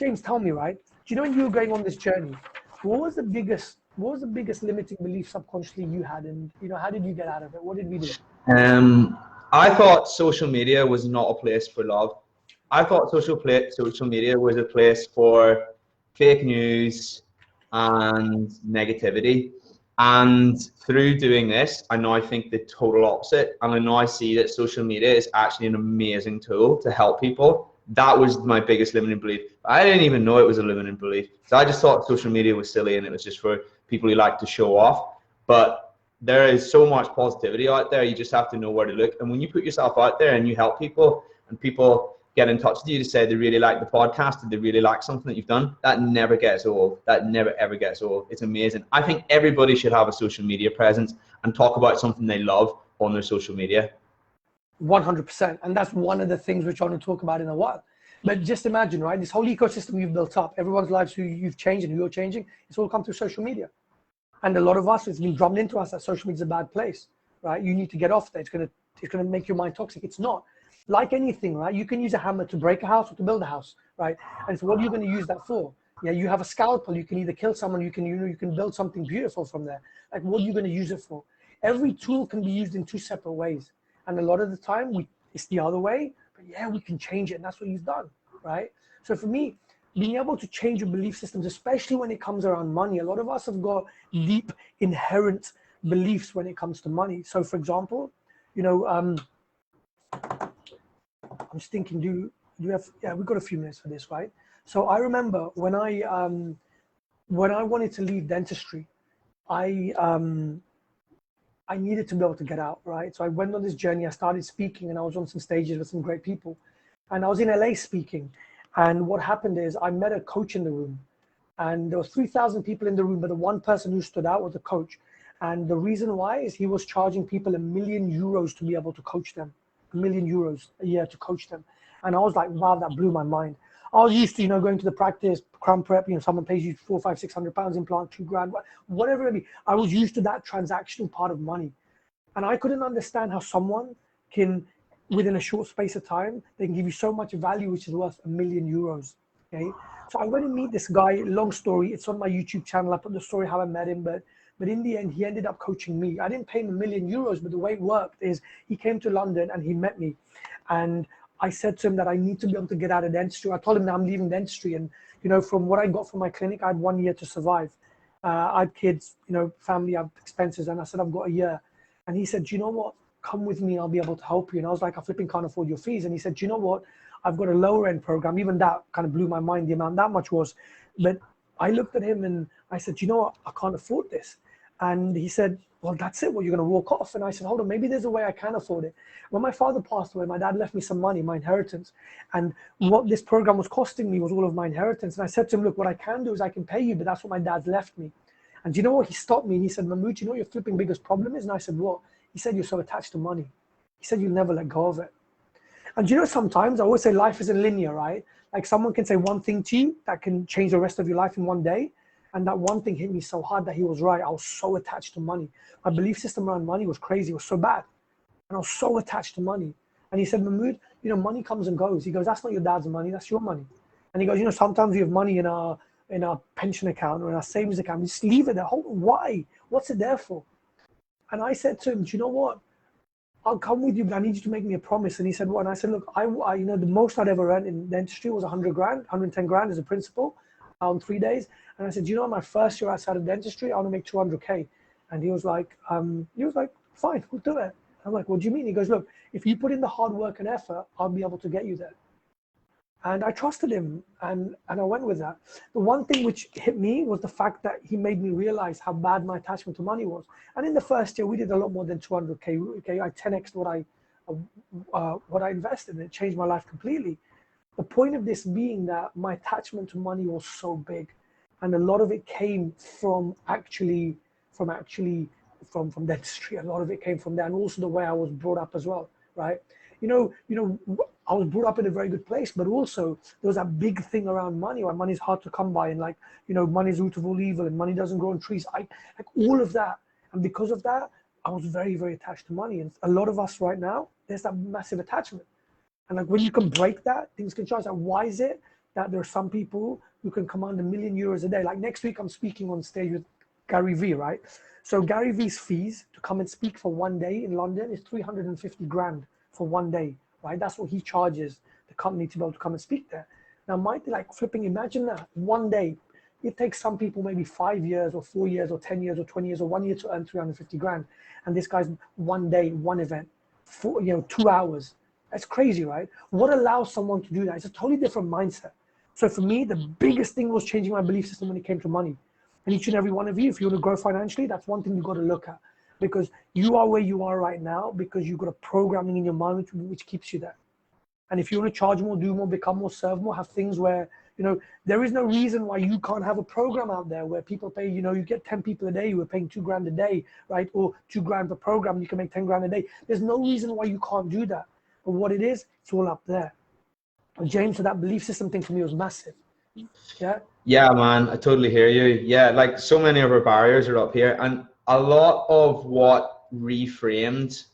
James, tell me, right? Do you know when you were going on this journey, what was the biggest limiting belief subconsciously you had, and how did you get out of it? What did we do? I thought social media was not a place for love. I thought social media was a place for fake news and negativity. And through doing this, I now think the total opposite. And I now see that social media is actually an amazing tool to help people. That was my biggest limiting belief. I didn't even know it was a limiting belief. So I just thought social media was silly and it was just for people who like to show off. But there is so much positivity out there. You just have to know where to look. And when you put yourself out there and you help people and people get in touch with you to say they really like the podcast and they really like something that you've done, that never gets old. That never ever gets old. It's amazing. I think everybody should have a social media presence and talk about something they love on their social media. 100%. And that's one of the things which I want to talk about in a while. But just imagine, right? This whole ecosystem you've built up, everyone's lives who you've changed and who you're changing, it's all come through social media. And a lot of us, it's been drummed into us that social media is a bad place, right? You need to get off there. It's gonna make your mind toxic. It's not. Like anything, right? You can use a hammer to break a house or to build a house, right? And so what are you going to use that for? Yeah, you have a scalpel. You can either kill someone. You can build something beautiful from there. Like, what are you going to use it for? Every tool can be used in two separate ways, and a lot of the time it's the other way. But yeah, we can change it, and that's what you've done, right? So for me, being able to change your belief systems, especially when it comes around money, a lot of us have got deep inherent beliefs when it comes to money. So, for example, I'm just thinking, do you have, yeah, we've got a few minutes for this, right? So I remember when I wanted to leave dentistry, I needed to be able to get out, right? So I went on this journey, I started speaking and I was on some stages with some great people. And I was in LA speaking. And what happened is I met a coach in the room and there was 3,000 people in the room, but the one person who stood out was the coach. And the reason why is he was charging people €1 million to be able to coach them. €1 million a year to coach them. And I was like, wow, that blew my mind. I was used to, going to the practice, cram prep, someone pays you £400, £500, £600 implant, £2,000, whatever it be. I was used to that transactional part of money. And I couldn't understand how someone can, within a short space of time, they can give you so much value, which is worth €1 million. Okay. So I went to meet this guy, long story. It's on my YouTube channel. I put the story how I met him, but in the end, he ended up coaching me. I didn't pay him €1 million, but the way it worked is he came to London and he met me. And I said to him that I need to be able to get out of dentistry. I told him that I'm leaving dentistry. And, from what I got from my clinic, I had 1 year to survive. I had kids, family, I have expenses. And I said, I've got a year. And he said, do you know what? Come with me, I'll be able to help you. And I was like, I flipping can't afford your fees. And he said, do you know what? I've got a lower end program. Even that kind of blew my mind, the amount that much was. But I looked at him and I said, do you know what? I can't afford this. And he said, well, that's it. Well, you're going to walk off. And I said, hold on, maybe there's a way I can afford it. When my father passed away, my dad left me some money, my inheritance. And what this program was costing me was all of my inheritance. And I said to him, look, what I can do is I can pay you, but that's what my dad's left me. And do you know what? He stopped me and he said, Mahmood, you know what your flipping biggest problem is? And I said, what? He said, you're so attached to money. He said, you'll never let go of it. And sometimes I always say life isn't linear, right? Like someone can say one thing to you that can change the rest of your life in one day. And that one thing hit me so hard that he was right. I was so attached to money. My belief system around money was crazy. It was so bad. And I was so attached to money. And he said, Mahmood, money comes and goes. He goes, that's not your dad's money, that's your money. And he goes, sometimes we have money in our pension account or in our savings account. We just leave it there. Why? What's it there for? And I said to him, do you know what? I'll come with you, but I need you to make me a promise. And he said, what? And I said, look, I the most I'd ever earned in dentistry was 100 grand, 110 grand as a principal on 3 days. And I said, do you know, my first year outside of dentistry, I want to make 200K. And he was like, fine, we'll do it. I'm like, what do you mean? He goes, look, if you put in the hard work and effort, I'll be able to get you there. And I trusted him and I went with that. The one thing which hit me was the fact that he made me realize how bad my attachment to money was. And in the first year, we did a lot more than 200K. Okay, I 10x'd what I invested in. It changed my life completely. The point of this being that my attachment to money was so big. And a lot of it came from dentistry. A lot of it came from there. And also the way I was brought up as well. right? I was brought up in a very good place, but also there was that big thing around money, where money is hard to come by, and like, money is root of all evil, and money doesn't grow on trees. Like all of that. And because of that, I was very, very attached to money. And a lot of us right now, there's that massive attachment. And like when you can break that, things can change. Like, why is it that there are some people who can command €1 million a day? Like next week, I'm speaking on stage with Gary Vee, right? So Gary Vee's fees to come and speak for 1 day in London is 350 grand for 1 day, right? That's what he charges the company to be able to come and speak there. Now, might be like flipping, imagine that 1 day. It takes some people maybe 5 years or 4 years or 10 years or 20 years or 1 year to earn 350 grand. And this guy's 1 day, one event, 2 hours. That's crazy, right? What allows someone to do that? It's a totally different mindset. So for me, the biggest thing was changing my belief system when it came to money. And each and every one of you, if you want to grow financially, that's one thing you've got to look at. Because you are where you are right now because you've got a programming in your mind which keeps you there. And if you want to charge more, do more, become more, serve more, have things where, there is no reason why you can't have a program out there where people pay, you get 10 people a day who are paying 2 grand a day, right? Or 2 grand per program, you can make 10 grand a day. There's no reason why you can't do that. But what it is, it's all up there. And James, so that belief system thing for me was massive. Yeah? Yeah, man, I totally hear you. Yeah, like so many of our barriers are up here. And a lot of what reframed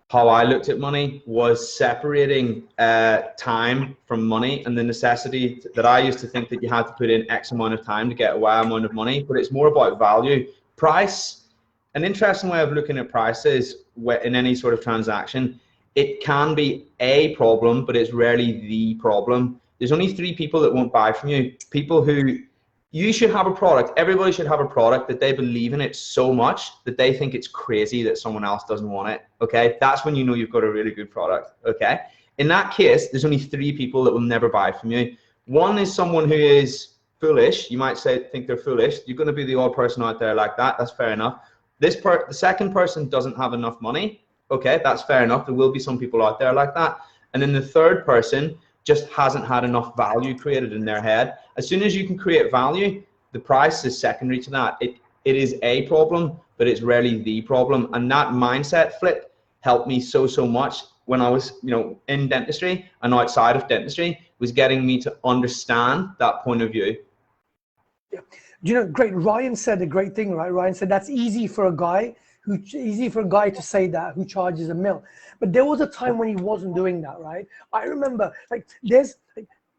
how I looked at money was separating time from money, and the necessity that I used to think that you had to put in X amount of time to get a Y amount of money, but it's more about value. Price, an interesting way of looking at prices in any sort of transaction, it can be a problem, but it's rarely the problem. There's only 3 people that won't buy from you. People who, you should have a product, everybody should have a product that they believe in it so much that they think it's crazy that someone else doesn't want it, okay? That's when you know you've got a really good product, okay? In that case, there's only 3 people that will never buy from you. One is someone who is foolish. You might think they're foolish. You're gonna be the odd person out there like that, that's fair enough. The second person doesn't have enough money, okay? That's fair enough. There will be some people out there like that. And then the third person just hasn't had enough value created in their head. As soon as you can create value, the price is secondary to that. It is a problem, but it's rarely the problem. And that mindset flip helped me so much when I was, in dentistry and outside of dentistry, was getting me to understand that point of view. Yeah. Great. Ryan said a great thing, right? Ryan said that's easy for a guy to say that who charges $1 million. But there was a time when he wasn't doing that, right? I remember there's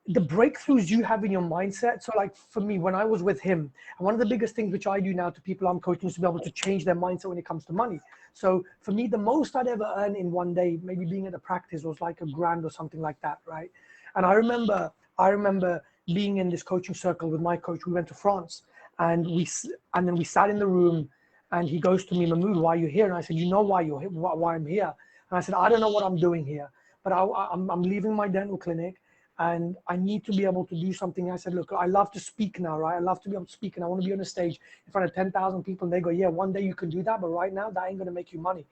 the breakthroughs you have in your mindset. So like for me, when I was with him, and one of the biggest things which I do now to people I'm coaching is to be able to change their mindset when it comes to money. So for me, the most I'd ever earn in 1 day, maybe being at the practice, was like $1 grand or something like that, right? And I remember being in this coaching circle with my coach. We went to France, and then we sat in the room. And he goes to me, Mahmood, why are you here? And I said, you know why you're here, why I'm here? And I said, I don't know what I'm doing here, but I'm leaving my dental clinic and I need to be able to do something. I said, look, I love to speak now, right? I love to be able to speak, and I want to be on a stage in front of 10,000 people. And they go, yeah, one day you can do that, but right now that ain't going to make you money.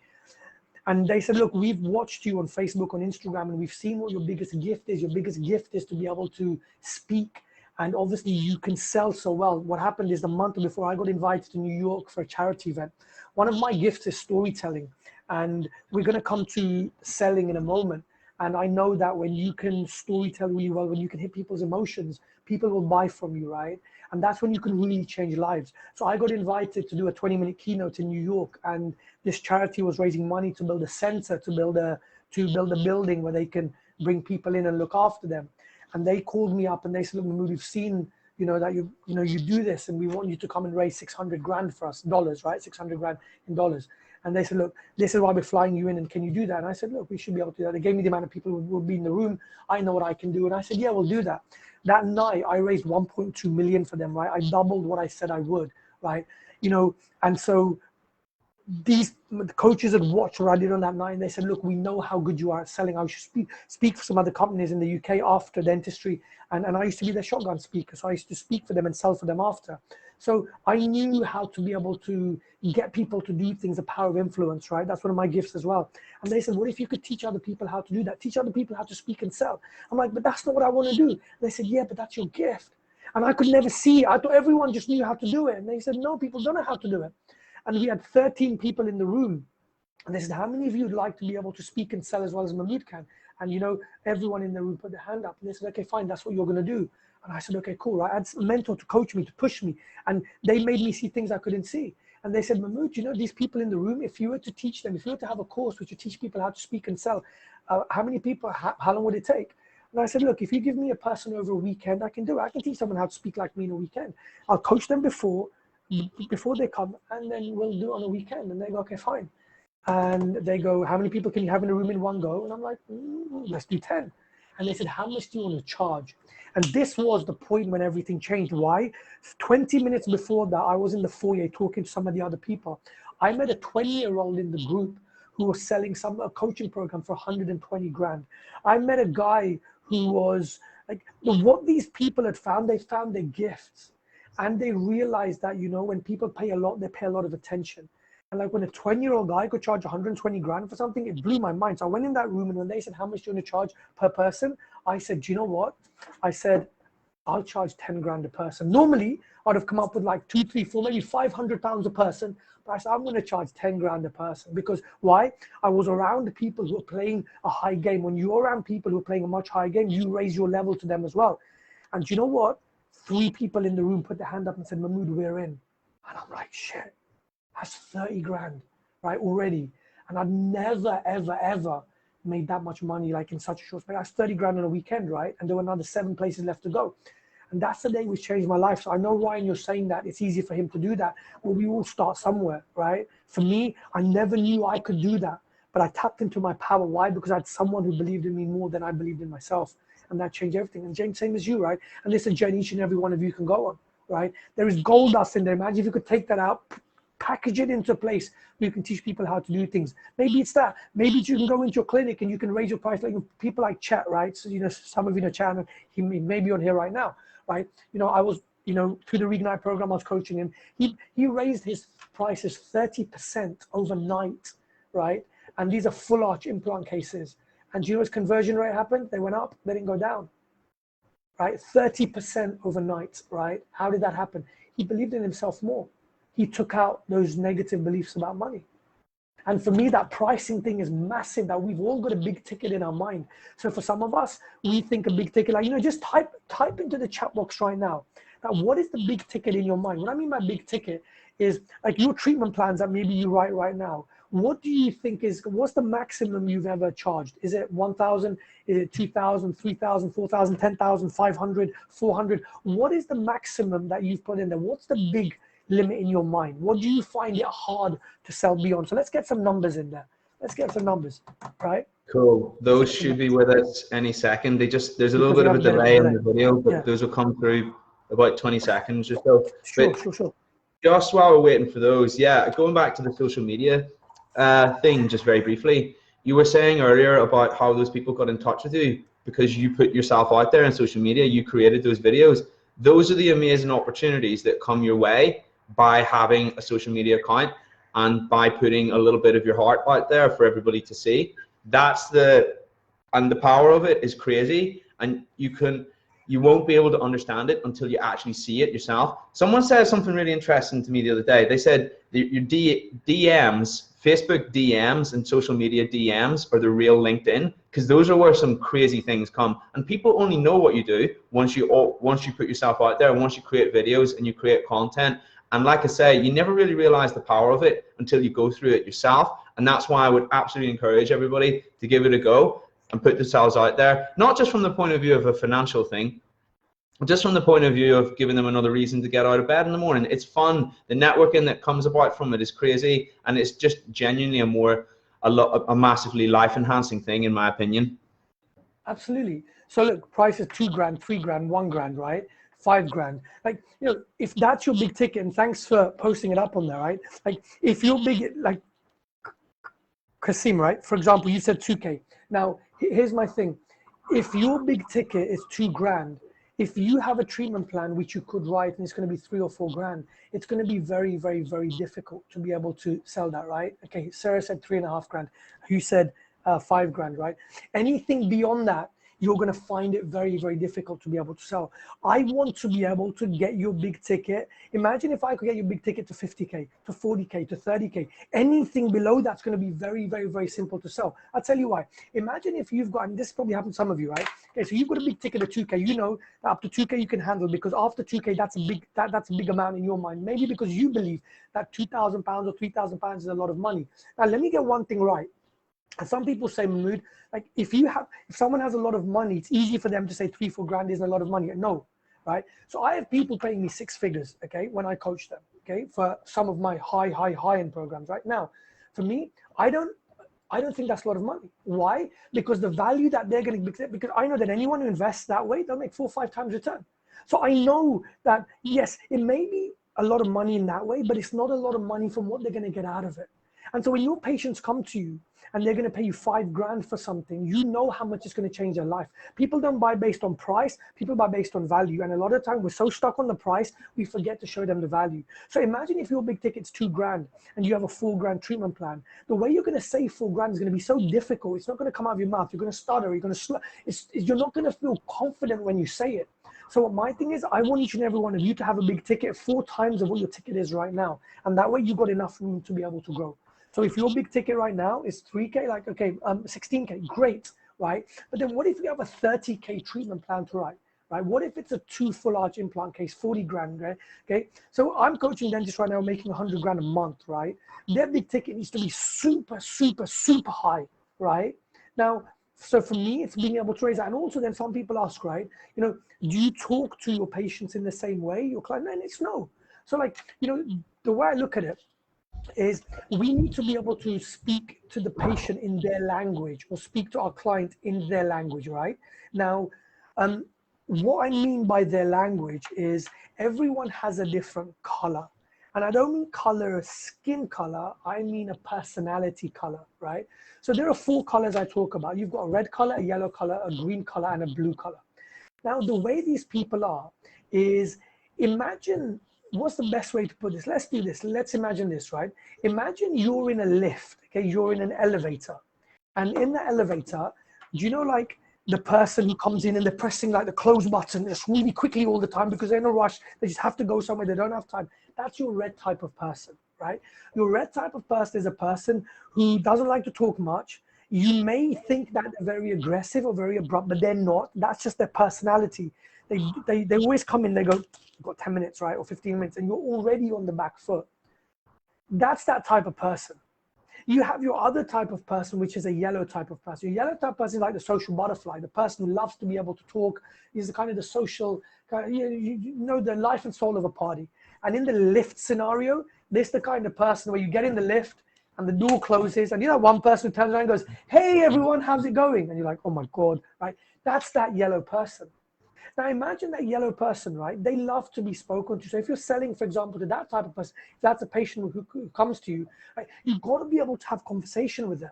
And they said, look, we've watched you on Facebook, on Instagram, and we've seen what your biggest gift is. Your biggest gift is to be able to speak. And obviously you can sell so well. What happened is the month before I got invited to New York for a charity event. One of my gifts is storytelling. And we're going to come to selling in a moment. And I know that when you can storytell really well, when you can hit people's emotions, people will buy from you, right? And that's when you can really change lives. So I got invited to do a 20-minute keynote in New York. And this charity was raising money to build a center, to build a building where they can bring people in and look after them. And they called me up and they said, look, Mahmood, we've seen, that you do this, and we want you to come and raise 600 grand for us, dollars, right? 600 grand in dollars. And they said, look, this is why we're flying you in, and can you do that? And I said, look, we should be able to do that. They gave me the amount of people who would be in the room. I know what I can do. And I said, yeah, we'll do that. That night, I raised 1.2 million for them, right? I doubled what I said I would, right? And so the coaches had watched what I did on that night, and they said, look, we know how good you are at selling. I should speak for some other companies in the UK after dentistry. And I used to be their shotgun speaker. So I used to speak for them and sell for them after. So I knew how to be able to get people to do things, the power of influence, right? That's one of my gifts as well. And they said, what if you could teach other people how to do that? Teach other people how to speak and sell. I'm like, but that's not what I want to do. And they said, yeah, but that's your gift. And I could never see it. I thought everyone just knew how to do it. And they said, no, people don't know how to do it. And we had 13 people in the room. And they said, how many of you would like to be able to speak and sell as well as Mahmood can? And, you know, everyone in the room put their hand up. And they said, okay, fine, that's what you're going to do. And I said, okay, cool. Right? I had a mentor to coach me, to push me. And they made me see things I couldn't see. And they said, Mahmood, you know, these people in the room, if you were to teach them, if you were to have a course which would teach people how to speak and sell, how many people, how long would it take? And I said, look, if you give me a person over a weekend, I can do it. I can teach someone how to speak like me in a weekend. I'll coach them before they come, and then we'll do it on a weekend. And they go, okay, fine. And they go, how many people can you have in a room in one go? And I'm like, let's do 10. And they said, how much do you want to charge? And this was the point when everything changed. Why? 20 minutes before that, I was in the foyer talking to some of the other people. I met a 20-year-old in the group who was selling a coaching program for 120 grand. I met a guy who was like, what these people had found, they found their gifts. And they realized that, you know, when people pay a lot, they pay a lot of attention. And like when a 20-year-old guy could charge 120 grand for something, it blew my mind. So I went in that room, and when they said, how much do you want to charge per person? I said, do you know what? I said, I'll charge 10 grand a person. Normally, I'd have come up with like 2, 3, 4, maybe 500 pounds a person. But I said, I'm going to charge 10 grand a person. Because why? I was around the people who are playing a high game. When you're around people who are playing a much higher game, you raise your level to them as well. And do you know what? 3 people in the room put their hand up and said, Mahmood, we're in. And I'm like, shit. That's 30 grand, right, already. And I'd never, ever, ever made that much money like in such a short space. That's 30 grand on a weekend, right? And there were another 7 places left to go. And that's the day which changed my life. So I know, Ryan, you're saying that it's easy for him to do that, but we all start somewhere, right? For me, I never knew I could do that, but I tapped into my power. Why? Because I had someone who believed in me more than I believed in myself. And that changed everything. And James, same as you, right? And this is a journey each and every one of you can go on, right? There is gold dust in there. Imagine if you could take that out, package it into a place where you can teach people how to do things. Maybe it's that. Maybe you can go into your clinic and you can raise your price, like people like Chet, right? So, you know, some of you know Chet, and he may be on here right now, right? You know, I was, you know, through the Reignite program, I was coaching him. He raised his prices 30% overnight, right? And these are full arch implant cases. And do you know his conversion rate happened? They went up, they didn't go down, right? 30% overnight, right? How did that happen? He believed in himself more. He took out those negative beliefs about money. And for me, that pricing thing is massive, that we've all got a big ticket in our mind. So for some of us, we think a big ticket, like, you know, just type into the chat box right now. Now, what is the big ticket in your mind? What I mean by big ticket is like your treatment plans that maybe you write right now. What do you think what's the maximum you've ever charged? Is it 1,000? Is it 2,000, 3,000, 4,000, 10,000, 500, 400? What is the maximum that you've put in there? What's the big limit in your mind? What do you find it hard to sell beyond? So let's get some numbers in there. Let's get some numbers, right? Cool. Those should be with us any second. There's a little bit of a delay in the video, but those will come through about 20 seconds or so. Sure. Just while we're waiting for those, going back to the social media thing, just very briefly, you were saying earlier about how those people got in touch with you because you put yourself out there on social media, you created those videos. Those are the amazing opportunities that come your way by having a social media account and by putting a little bit of your heart out there for everybody to see. And the power of it is crazy, and you won't be able to understand it until you actually see it yourself. Someone said something really interesting to me the other day. They said your DMs, Facebook DMs and social media DMs are the real LinkedIn, because those are where some crazy things come. And people only know what you do once you put yourself out there, and once you create videos and you create content. And like I say, you never really realize the power of it until you go through it yourself. And that's why I would absolutely encourage everybody to give it a go and put themselves out there, not just from the point of view of a financial thing, but just from the point of view of giving them another reason to get out of bed in the morning. It's fun. The networking that comes about from it is crazy, and it's just genuinely a massively life-enhancing thing, in my opinion. Absolutely. So look, price is 2 grand, 3 grand, 1 grand, right? 5 grand. Like, you know, if that's your big ticket, and thanks for posting it up on there, right? Like, if you're big, like Kasim, right? For example, you said 2K. Now, here's my thing. If your big ticket is 2 grand, if you have a treatment plan which you could write and it's going to be 3 or 4 grand, it's going to be very, very, very difficult to be able to sell that, right? Okay, Sarah said 3.5 grand. You said 5 grand, right? Anything beyond that, you're going to find it very, very difficult to be able to sell. I want to be able to get your big ticket. Imagine if I could get your big ticket to 50K, to 40K, to 30K. Anything below that's going to be very, very, very simple to sell. I'll tell you why. Imagine if you've got, and this probably happened to some of you, right? Okay, so you've got a big ticket of 2K. You know that up to 2K you can handle, because after 2K, that's a big amount in your mind. Maybe because you believe that £2,000 or £3,000 is a lot of money. Now, let me get one thing right. And some people say, Mahmood, like if someone has a lot of money, it's easy for them to say 3-4 grand isn't a lot of money. No, right? So I have people paying me 6 figures, okay, when I coach them, okay, for some of my high-end programs right now. For me, I don't think that's a lot of money. Why? Because the value that they're going to get, because I know that anyone who invests that way, they'll make 4 or 5 times return. So I know that, yes, it may be a lot of money in that way, but it's not a lot of money from what they're going to get out of it. And so when your patients come to you and they're going to pay you 5 grand for something, you know how much it's going to change their life. People don't buy based on price, people buy based on value. And a lot of time we're so stuck on the price, we forget to show them the value. So imagine if your big ticket's 2 grand and you have a 4 grand treatment plan. The way you're going to save 4 grand is going to be so difficult. It's not going to come out of your mouth. You're going to stutter, you're going to you're not going to feel confident when you say it. So what my thing is, I want each and every one of you to have a big ticket 4 times of what your ticket is right now. And that way you've got enough room to be able to grow. So if your big ticket right now is 3K, like, okay, 16K, great, right? But then what if you have a 30K treatment plan to write, right? What if it's a 2 full arch implant case, 40 grand, right? Okay, so I'm coaching dentists right now making 100 grand a month, right? Their big ticket needs to be super, super, super high, right? Now, so for me, it's being able to raise that. And also then some people ask, right, you know, do you talk to your patients in the same way, your client? And it's no. So like, you know, the way I look at it is we need to be able to speak to the patient in their language, or speak to our client in their language, right? Now, what I mean by their language is everyone has a different color. And I don't mean color as skin color, I mean a personality color, right? So there are 4 colors I talk about. You've got a red color, a yellow color, a green color, and a blue color. Now, the way these people are is, imagine, what's the best way to put this? Let's do this. Let's imagine this, right? Imagine you're in a lift, okay? You're in an elevator. And in the elevator, do you know, like, the person who comes in and they're pressing like the close button just really quickly all the time because they're in a rush, they just have to go somewhere, they don't have time. That's your red type of person, right? Your red type of person is a person who doesn't like to talk much. You may think that they're very aggressive or very abrupt, but they're not. That's just their personality. They always come in, they go, you've got 10 minutes, right? Or 15 minutes, and you're already on the back foot. That's that type of person. You have your other type of person, which is a yellow type of person. Your yellow type of person is like the social butterfly, the person who loves to be able to talk. Is the kind of the social, you know, the life and soul of a party. And in the lift scenario, this is the kind of person where you get in the lift and the door closes, and you know, one person who turns around and goes, hey everyone, how's it going? And you're like, oh my God, right? That's that yellow person. Now imagine that yellow person, right? They love to be spoken to. So if you're selling, for example, to that type of person, if that's a patient who comes to you, right, you've got to be able to have conversation with them.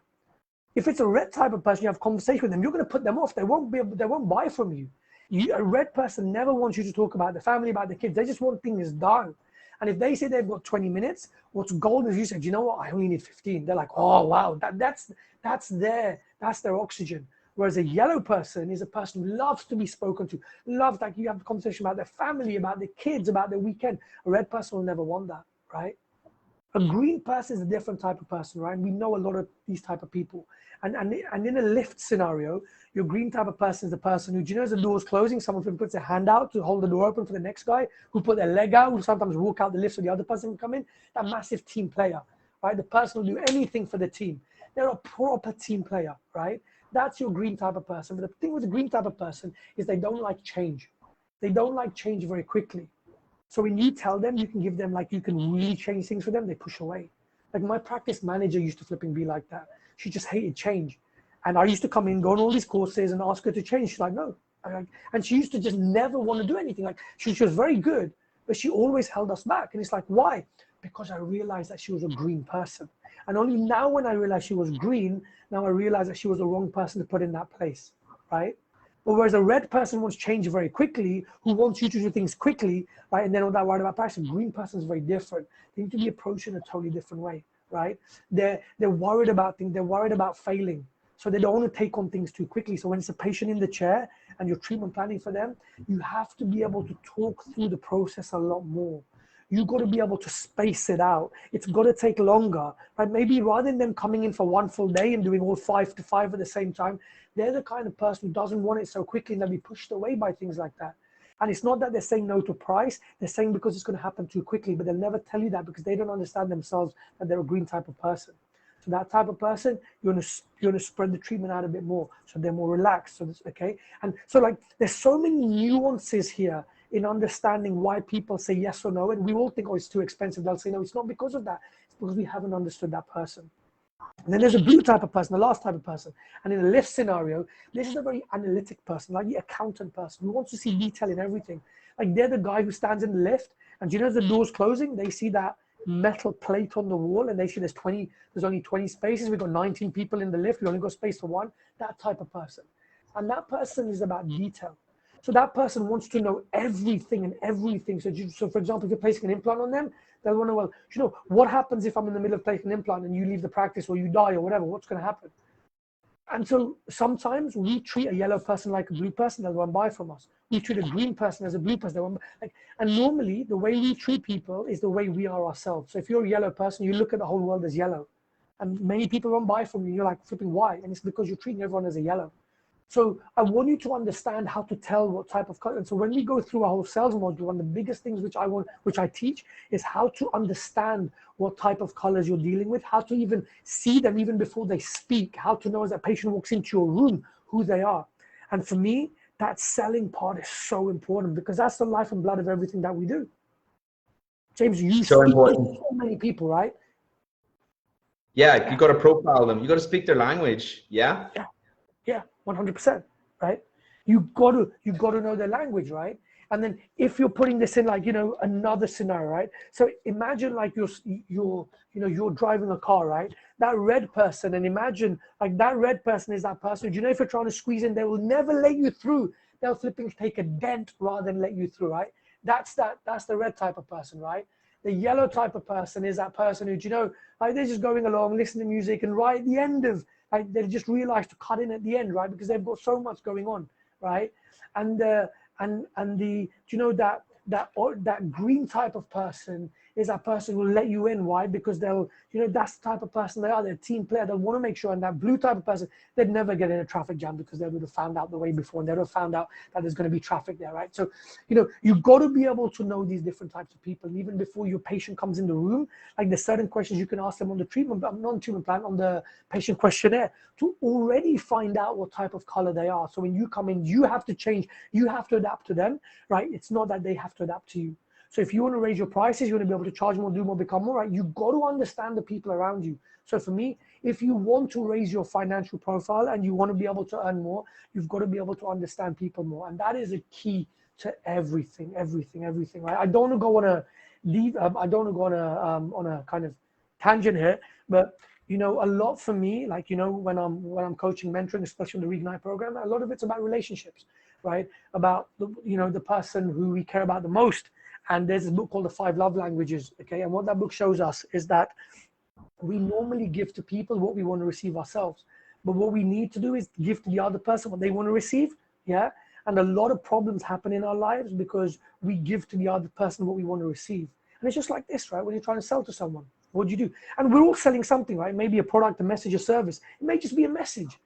If it's a red type of person, you have conversation with them, you're going to put them off. They won't buy from you. A red person never wants you to talk about the family, about the kids. They just want things done. And if they say they've got 20 minutes, what's golden is you said, you know what, I only need 15. They're like, oh, wow, that's their oxygen. Whereas a yellow person is a person who loves to be spoken to, loves, like, you have a conversation about their family, about their kids, about their weekend. A red person will never want that, right? A green person is a different type of person, right? And we know a lot of these type of people. And in a lift scenario, your green type of person is the person who, do you know, as the door's closing, someone puts their hand out to hold the door open for the next guy, who put their leg out, who sometimes walk out the lift so the other person can come in. That massive team player, right? The person will do anything for the team. They're a proper team player, right? That's your green type of person. But the thing with the green type of person is they don't like change. They don't like change very quickly. So when you tell them, you can give them, like, you can really change things for them, they push away. Like, my practice manager used to flipping be like that. She just hated change. And I used to come in, go on all these courses and ask her to change. She's like, no. And she used to just never want to do anything. Like, she was very good, but she always held us back. And it's like, why? Because I realized that she was a green person. And only now when I realized she was green, now I realized that she was the wrong person to put in that place, right? But whereas a red person wants change very quickly, who wants you to do things quickly, right? And they're not that worried about price. A green person is very different. They need to be approached in a totally different way, right? They're worried about things. They're worried about failing. So they don't want to take on things too quickly. So when it's a patient in the chair and you're treatment planning for them, you have to be able to talk through the process a lot more. You've got to be able to space it out. It's got to take longer, right? Maybe rather than them coming in for one full day and doing all 5 to 5 at the same time, they're the kind of person who doesn't want it so quickly and they'll be pushed away by things like that. And it's not that they're saying no to price, they're saying because it's going to happen too quickly, but they'll never tell you that because they don't understand themselves that they're a green type of person. So that type of person, you're gonna spread the treatment out a bit more, so they're more relaxed. So that's okay. And so like, there's so many nuances here in understanding why people say yes or no. And we all think, oh, it's too expensive. They'll say no. It's not because of that. It's because we haven't understood that person. And then there's a blue type of person, the last type of person. And in a lift scenario, this is a very analytic person, like the accountant person who wants to see detail in everything. Like they're the guy who stands in the lift, and you know, as the door's closing, they see that metal plate on the wall and they see there's only 20 spaces. We've got 19 people in the lift. We only got space for one. That type of person. And that person is about detail. So that person wants to know everything and everything. So for example, if you're placing an implant on them, they'll want to, well, you know, what happens if I'm in the middle of placing an implant and you leave the practice or you die or whatever, what's going to happen? And so sometimes we treat a yellow person like a blue person, they'll run by from us. We treat a green person as a blue person, they'll run by. And normally the way we treat people is the way we are ourselves. So if you're a yellow person, you look at the whole world as yellow. And many people run by from you, you're like flipping why? And it's because you're treating everyone as a yellow. So I want you to understand how to tell what type of color. And so when we go through our whole sales module, one of the biggest things which I teach is how to understand what type of colors you're dealing with, how to even see them even before they speak, how to know as a patient walks into your room who they are. And for me, that selling part is so important because that's the life and blood of everything that we do. James, you so speak important. to so many people, right? Yeah, you got to profile them. You got to speak their language. Yeah. Yeah, 100%, right? You got to know their language, right? And then if you're putting this in like, you know, another scenario, right? So imagine like you're driving a car, right? That red person, and imagine like that red person is that person. Do you know if you're trying to squeeze in, they will never let you through. They'll flipping take a dent rather than let you through, right? That's the red type of person, right? The yellow type of person is that person who, do you know, like they're just going along, listening to music, and right at the end of, like they just realize to cut in at the end, right? Because they've got so much going on, right? And do you know that green type of person is that person who will let you in. Why? Because they'll, you know, that's the type of person they are. They're a team player. They'll want to make sure. And that blue type of person, they'd never get in a traffic jam because they would have found out the way before and they would have found out that there's going to be traffic there, right? So, you know, you've got to be able to know these different types of people. And even before your patient comes in the room, like there's certain questions you can ask them on the non-treatment plan, on the patient questionnaire to already find out what type of color they are. So when you come in, you have to change, you have to adapt to them, right? It's not that they have to adapt to you. So if you want to raise your prices, you want to be able to charge more, do more, become more, right? You've got to understand the people around you. So for me, if you want to raise your financial profile and you want to be able to earn more, you've got to be able to understand people more. And that is a key to everything, right? I don't want to go on a kind of tangent here, but you know, a lot for me, like, you know, when I'm coaching, mentoring, especially in the Reignite program, a lot of it's about relationships, right? About the person who we care about the most. And there's a book called The 5 Love Languages, okay? And what that book shows us is that we normally give to people what we want to receive ourselves. But what we need to do is give to the other person what they want to receive, yeah? And a lot of problems happen in our lives because we give to the other person what we want to receive. And it's just like this, right? When you're trying to sell to someone, what do you do? And we're all selling something, right? Maybe a product, a message, a service. It may just be a message.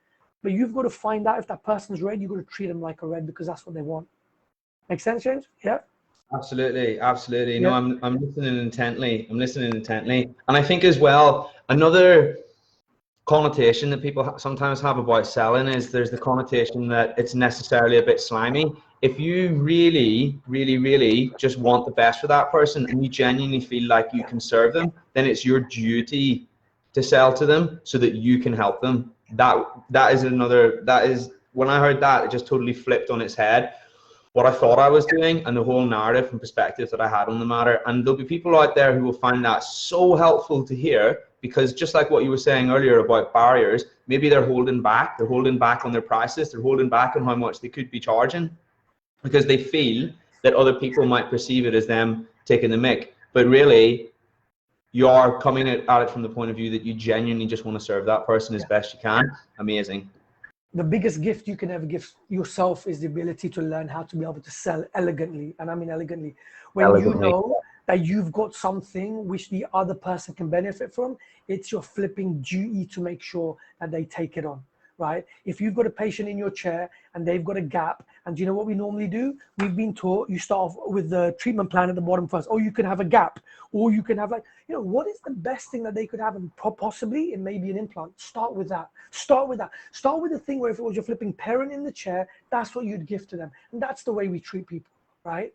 But you've got to find out if that person's red, you've got to treat them like a red because that's what they want. Make sense, James? Yeah? Absolutely. Yeah. No, I'm listening intently. And I think as well, another connotation that people sometimes have about selling is there's the connotation that it's necessarily a bit slimy. If you really, really, really just want the best for that person and you genuinely feel like you can serve them, then it's your duty to sell to them so that you can help them. That is when I heard that, it just totally flipped on its head what I thought I was doing and the whole narrative and perspective that I had on the matter. And there'll be people out there who will find that so helpful to hear, because just like what you were saying earlier about barriers, maybe they're holding back on their prices, they're holding back on how much they could be charging because they feel that other people might perceive it as them taking the mick. But really, you are coming at it from the point of view that you genuinely just want to serve that person as best you can. Amazing. The biggest gift you can ever give yourself is the ability to learn how to be able to sell elegantly. And I mean elegantly. When you know that you've got something which the other person can benefit from, it's your flipping duty to make sure that they take it on, right? If you've got a patient in your chair and they've got a gap, and do you know what we normally do? We've been taught you start off with the treatment plan at the bottom first. Or you can have a gap, or you can have like, you know, what is the best thing that they could have? And possibly it may be an implant. Start with that. Start with that. Start with the thing where if it was your flipping parent in the chair, that's what you'd give to them. And that's the way we treat people, right?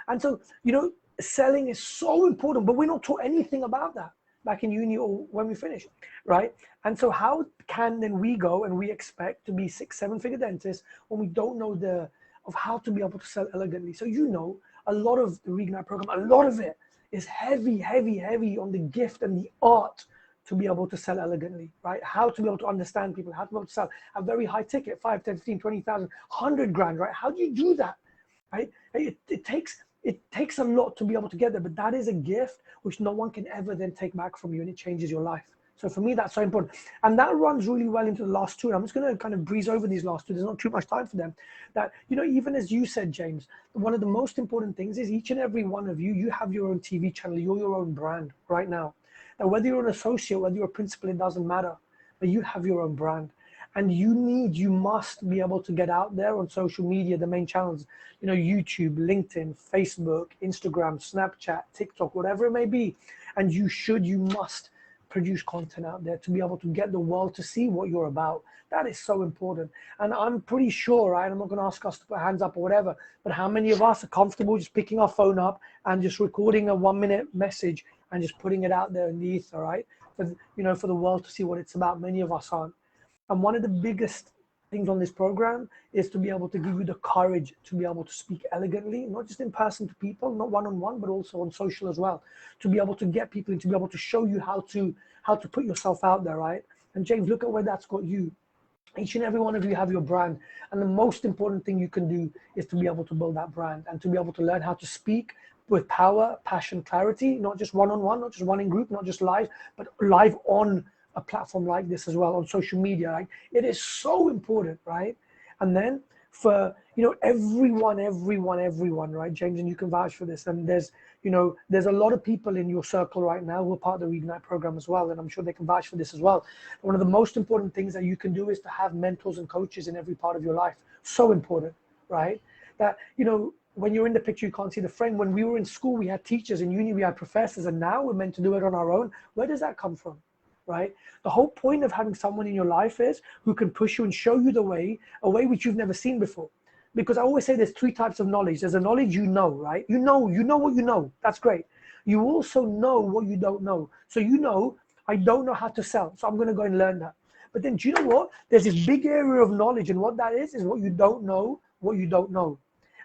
And so, you know, selling is so important, but we're not taught anything about that back in uni or when we finish, right? And so how can then we go and we expect to be 6-7 figure dentists when we don't know of how to be able to sell elegantly? So, you know, a lot of the Reignite program, a lot of it is heavy on the gift and the art to be able to sell elegantly, right? How to be able to understand people, how to be able to sell a very high ticket, 5, 10, 15, 20,000, 100 grand, right? How do you do that, right? It takes a lot to be able to get there, but that is a gift which no one can ever then take back from you, and it changes your life. So for me, that's so important. And that runs really well into the last two. And I'm just going to kind of breeze over these last two. There's not too much time for them. That, you know, even as you said, James, one of the most important things is each and every one of you, you have your own TV channel, you're your own brand right now. Now, whether you're an associate, whether you're a principal, it doesn't matter. But you have your own brand. And you must be able to get out there on social media, the main channels, you know, YouTube, LinkedIn, Facebook, Instagram, Snapchat, TikTok, whatever it may be. And you must produce content out there to be able to get the world to see what you're about. That is so important. And I'm pretty sure, right, I'm not going to ask us to put hands up or whatever, but how many of us are comfortable just picking our phone up and just recording a 1-minute message and just putting it out there in the ether, right? For, you know, for the world to see what it's about. Many of us aren't. And one of the biggest things on this program is to be able to give you the courage to be able to speak elegantly, not just in person to people, not one-on-one, but also on social as well, to be able to get people and to be able to show you how to put yourself out there, right? And James, look at where that's got you. Each and every one of you have your brand. And the most important thing you can do is to be able to build that brand and to be able to learn how to speak with power, passion, clarity, not just one-on-one, not just one in group, not just live, but live on a platform like this as well, on social media. Like, it is so important, right? And then for, you know, everyone, right, James, and you can vouch for this. And there's, you know, there's a lot of people in your circle right now who are part of the Reignite program as well, and I'm sure they can vouch for this as well. One of the most important things that you can do is to have mentors and coaches in every part of your life. So important, right? That, you know, when you're in the picture, you can't see the frame. When we were in school, we had teachers. In uni, we had professors, and now we're meant to do it on our own. Where does that come from? Right? The whole point of having someone in your life is who can push you and show you the way, a way which you've never seen before. Because I always say there's 3 types of knowledge. There's a knowledge you know, right? You know what you know. That's great. You also know what you don't know. So you know, I don't know how to sell, so I'm going to go and learn that. But then do you know what? There's this big area of knowledge, and what that is what you don't know, what you don't know.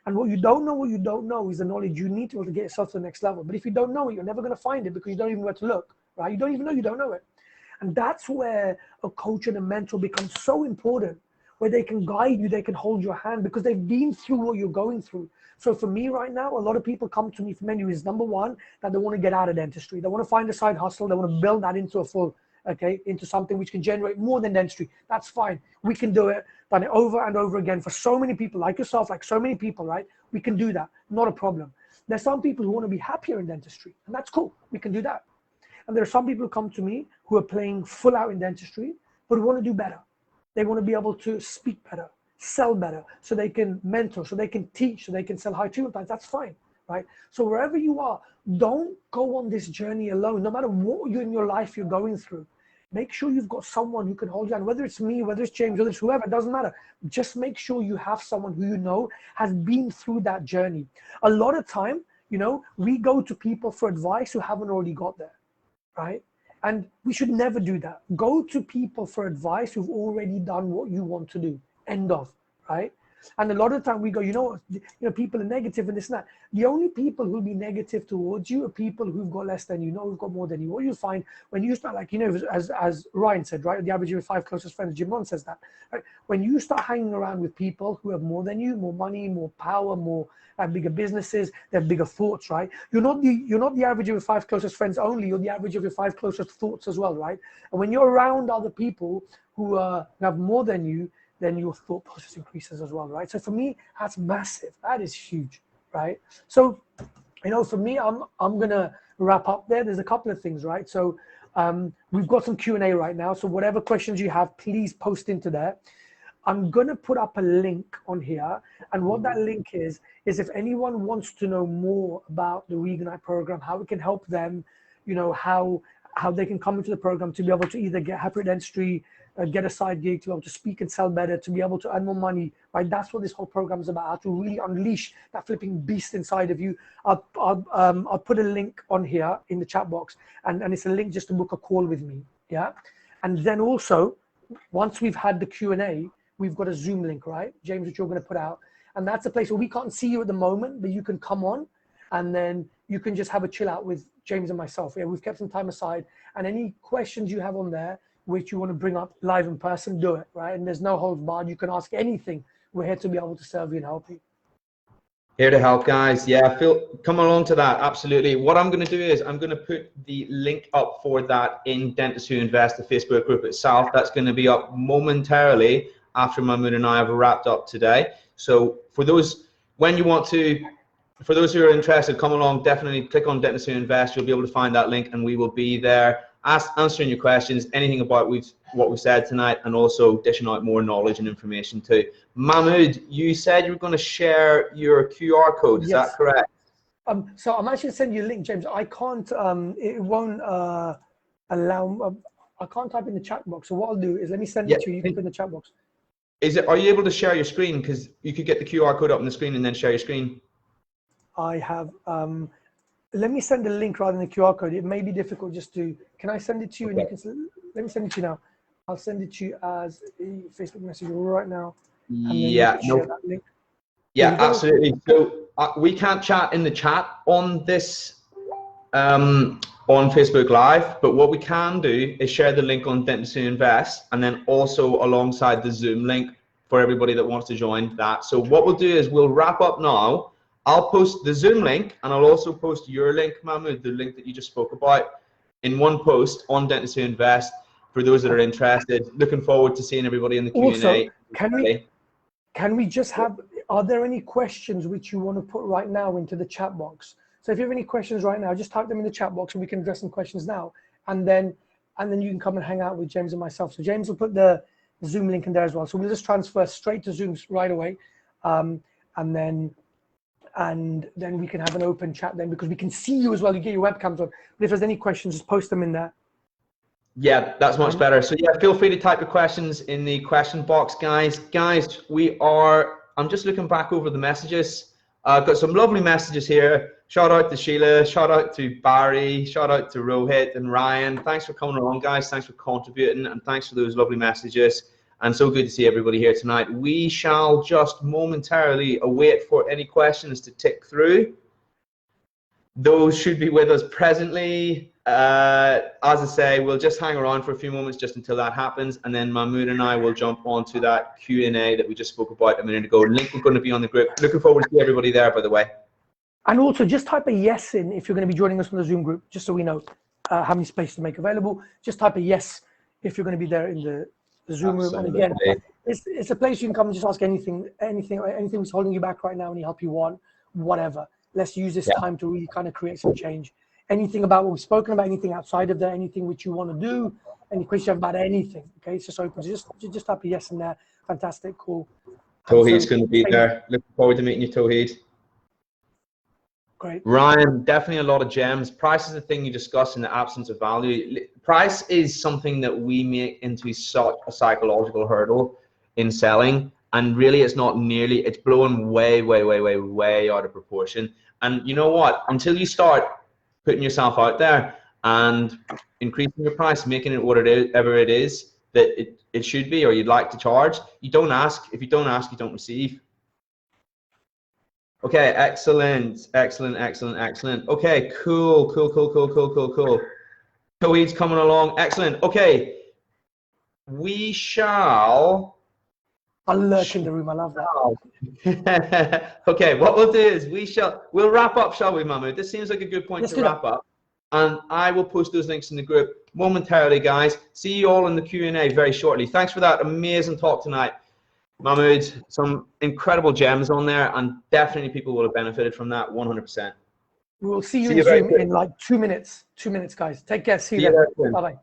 And what you don't know is the knowledge you need to be able to get yourself to the next level. But if you don't know it, you're never going to find it because you don't even know where to look, right? You don't even know you don't know it. And that's where a coach and a mentor becomes so important, where they can guide you, they can hold your hand because they've been through what you're going through. So for me right now, a lot of people come to me for many reasons. Number one, that they want to get out of dentistry. They want to find a side hustle. They want to build that into a full, into something which can generate more than dentistry. That's fine. We can do it. Done it over and over again for so many people like yourself, like so many people, right? We can do that. Not a problem. There's some people who want to be happier in dentistry, and that's cool. We can do that. And there are some people who come to me who are playing full out in dentistry, but who want to do better. They want to be able to speak better, sell better, so they can mentor, so they can teach, so they can sell high treatment plans. That's fine, right? So wherever you are, don't go on this journey alone. No matter what you in your life you're going through, make sure you've got someone who can hold you down. Whether it's me, whether it's James, whether it's whoever, it doesn't matter. Just make sure you have someone who you know has been through that journey. A lot of time, you know, we go to people for advice who haven't already got there. Right? And we should never do that. Go to people for advice who've already done what you want to do. End of, right? And a lot of the time we go, people are negative and this and that. The only people who'll be negative towards you are people who've got less than you, who've got more than you. What you find when you start, like, as Ryan said, right, the average of your 5 closest friends, Jim Rohn says that, right? When you start hanging around with people who have more than you, more money, more power, more bigger businesses, they have bigger thoughts, right? You're not the average of your 5 closest friends only, you're the average of your 5 closest thoughts as well, right? And when you're around other people who have more than you, then your thought process increases as well, right? So for me, that's massive. That is huge, right? So, for me, I'm gonna wrap up there. There's a couple of things, right? So we've got some Q&A right now. So whatever questions you have, please post into there. I'm gonna put up a link on here, and what that link is if anyone wants to know more about the Reignite program, how it can help them, how they can come into the program to be able to either get Hate Dentistry, get a side gig, to be able to speak and sell better, to be able to earn more money, right? That's what this whole program is about, how to really unleash that flipping beast inside of you. I'll put a link on here in the chat box, and it's a link just to book a call with me, yeah? And then also, once we've had the Q&A, we've got a Zoom link, right, James, which you're going to put out. And that's a place where we can't see you at the moment, but you can come on and then you can just have a chill out with James and myself. Yeah, we've kept some time aside, and any questions you have on there which you want to bring up live in person, do it, right? And there's no holds barred. You can ask anything. We're here to be able to serve you and help you. Here to help, guys. Yeah, come along to that. Absolutely. What I'm going to do is I'm going to put the link up for that in Dentists Who Invest, the Facebook group itself. That's going to be up momentarily after Mahmood and I have wrapped up today. So for those, for those who are interested, come along, definitely click on Dentists Who Invest. You'll be able to find that link, and we will be there answering your questions, anything about what we've said tonight, and also dishing out more knowledge and information too. Mahmood, you said you were going to share your QR code. Is that correct? So I'm actually sending you a link, James. I can't, it won't allow, I can't type in the chat box. So what I'll do is let me send it to you. You can put in the chat box. Are you able to share your screen? Because you could get the QR code up on the screen and then share your screen. I have, let me send a link rather than the QR code. It may be difficult just to, can I send it to you? Okay. And you can, let me send it to you now. I'll send it to you as a Facebook message right now. Yeah, share that link. Yeah, absolutely. So we can't chat in the chat on this, on Facebook Live, but what we can do is share the link on Dentists Who Invest, and then also alongside the Zoom link for everybody that wants to join that. So what we'll do is we'll wrap up now. I'll post the Zoom link, and I'll also post your link, Mahmood, the link that you just spoke about, in one post on Dentists Who Invest for those that are interested. Looking forward to seeing everybody in the Q&A. Also, can we just have, are there any questions which you want to put right now into the chat box? So if you have any questions right now, just type them in the chat box and we can address some questions now. And then you can come and hang out with James and myself. So James will put the Zoom link in there as well. So we'll just transfer straight to Zoom right away. And then we can have an open chat then, because we can see you as well. You get your webcams on. But if there's any questions, just post them in there. Yeah, that's much better. So yeah, feel free to type your questions in the question box, guys. Guys, I'm just looking back over the messages. I've got some lovely messages here. Shout out to Sheila, shout out to Barry, shout out to Rohit and Ryan. Thanks for coming along, guys. Thanks for contributing, and thanks for those lovely messages. And so good to see everybody here tonight. We shall just momentarily await for any questions to tick through. Those should be with us presently. As I say, we'll just hang around for a few moments just until that happens, and then Mahmood and I will jump onto that Q&A that we just spoke about a minute ago. Link is going to be on the group. Looking forward to see everybody there, by the way. And also, just type a yes in if you're going to be joining us on the Zoom group, just so we know how many spaces to make available. Just type a yes if you're going to be there in the Zoom room. And again, it's a place you can come and just ask anything that's holding you back right now, any help you want, whatever. Let's use this time to really kind of create some change. Anything about what we've spoken about, anything outside of that, anything which you want to do, any questions you have about anything, okay? It's just open. So just type a yes in there. Fantastic, cool. Tawheed's going to be there. Looking forward to meeting you, Tawheed. Great. Ryan, definitely a lot of gems. Price is the thing you discuss in the absence of value. Price is something that we make into such a psychological hurdle in selling, and really it's not nearly, it's blown way out of proportion. And you know what? Until you start putting yourself out there and increasing your price, making it whatever it is that it should be or you'd like to charge, you don't ask. If you don't ask, you don't receive. Okay, excellent, excellent, excellent, excellent. Okay, cool, cool, cool, cool, cool, cool, cool. Coheed's coming along, excellent. Okay, we shall. I'll lurk in the room. I love that. Okay, what we'll do is we'll wrap up, shall we, Mahmood? This seems like a good point to wrap up. And I will post those links in the group momentarily, guys. See you all in the Q&A very shortly. Thanks for that amazing talk tonight, Mahmood. Some incredible gems on there, and definitely people will have benefited from that 100%. We'll see you in Zoom in like 2 minutes. 2 minutes, guys. Take care. See you then. Bye-bye.